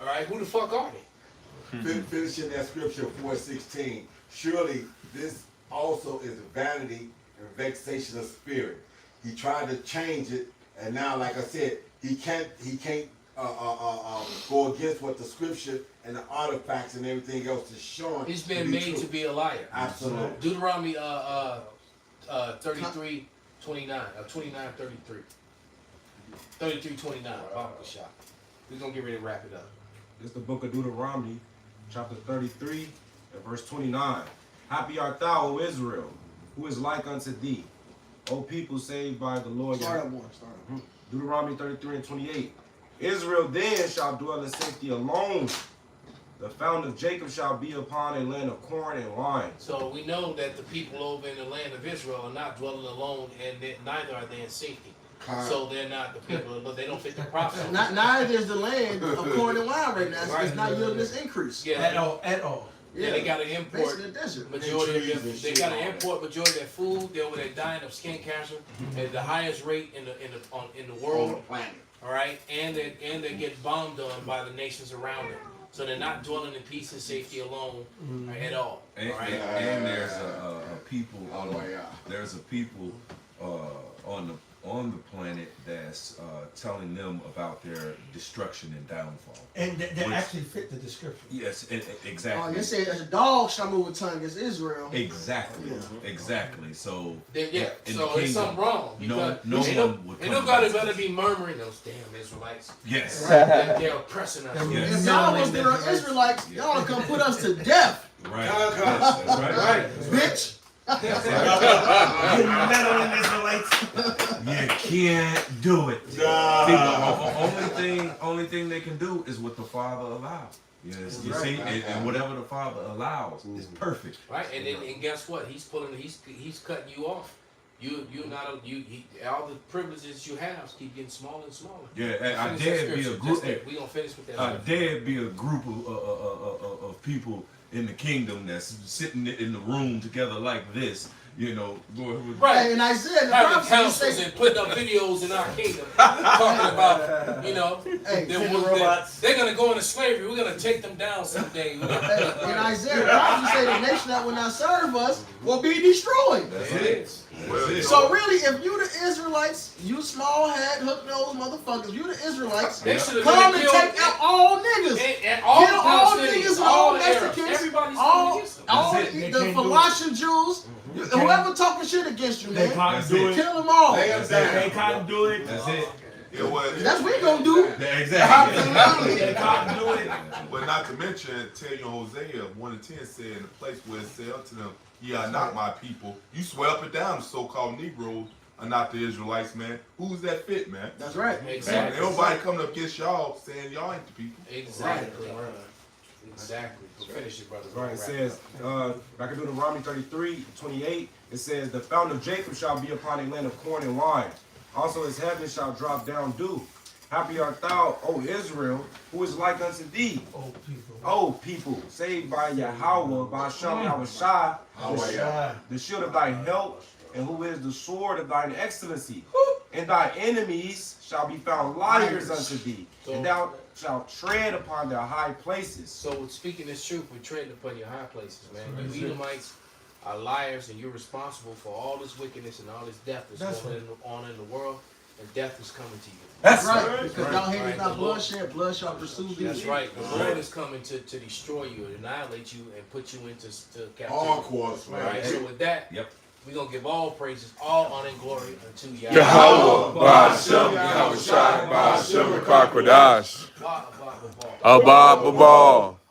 All right, who the fuck are they? Finishing that scripture 4:16. Surely this also is vanity and vexation of spirit. He tried to change it, and now, like I said, he can't go against what the scripture and the artifacts and everything else is showing. He's been made to be a liar. Absolutely. Deuteronomy 33:29, 29:33. 33:29. Shot. We're gonna get ready to wrap it up. This is the book of Deuteronomy, chapter 33, and verse 29. Happy art thou, O Israel, who is like unto thee, O people saved by the Lord. Start up. Deuteronomy 33 and 28. Israel then shall dwell in safety alone. The fountain of Jacob shall be upon a land of corn and wine. So we know that the people over in the land of Israel are not dwelling alone, and neither are they in safety. So they're not the people. They don't fit the prophecy. Neither is the land of corn and wine right now. It's not yielding this increase. Yeah, at all. Yeah, they got to import Basically the desert. majority of their, they got to import majority of their food. They're dying of skin cancer at the highest rate in the world. On the planet. All right, and they get bombed on by the nations around them. So they're not dwelling in peace and safety alone at all. And, all right? and there's a people there's a people on the planet that's telling them about their destruction and downfall. And that actually fit the description. Yes, exactly. They say a dog shall move a tongue against Israel. Exactly, exactly. So so the it's something wrong. No They one would come nobody better be murmuring those damn Israelites. Yes. They're oppressing us. Yes. If y'all was there Israelites, y'all would come put us to death. Right. Yes, that's right. Bitch. You can't do it. The only thing they can do is what the Father allows. Yes, you see, and whatever the Father allows is perfect. Right, and guess what? He's cutting you off. All the privileges you have keep getting smaller and smaller. Yeah, I dare be a group. We gonna finish with that. I dare be a group of people in the kingdom that's sitting in the room together like this. Right. And Isaiah, the having prophet councils and putting up videos in our kingdom talking about, they're gonna go into slavery. We're gonna take them down someday. In Isaiah, the prophet say the nation that will not serve us will be destroyed. That's it. So really, if you the Israelites, you small head, hook nose motherfuckers, you the Israelites, come and take out all niggas. And all kill all cities, niggas and all all Arabs. Mexicans, Everybody's all coming the Phoenician Jews, whoever talking shit against you, man, kill them all. They can't do it. That's it. That's what we gonna do. Exactly. They can't do it. But not to mention, tell you Hosea 1:10 said, in the place where it said unto them, ye are not my people. You swear up and down the so-called Negroes are not the Israelites, man. Who's that fit, man? That's right. Exactly. Ain't nobody coming up against y'all saying y'all ain't the people. Exactly. Exactly. Finish it, brother. Right, it says, back in Deuteronomy 33:28, it says, the fountain of Jacob shall be upon a land of corn and wine. Also his heaven shall drop down dew. Happy art thou, O Israel, who is like unto thee. O people, saved by Yahweh, by Hashem Yahushua, the shield of thy help, and who is the sword of thine excellency. And thy enemies shall be found liars unto thee, and thou shalt tread upon their high places. So speaking this truth, we're treading upon your high places, man. You Edomites are liars, and you're responsible for all this wickedness and all this death that's going on in the world, and death is coming to you. That's right, because y'all hate is not bloodshed, blood shall pursue thee. That's right. The Lord is coming to destroy you, annihilate you, and put you into captivity. All course, man. Right. So with that, we're gonna give all praises, all honor and glory unto Yahweh. Yahweh, Ba'ashem, Yahushua, Ba'ashem, Krakodash, Abba, Babal.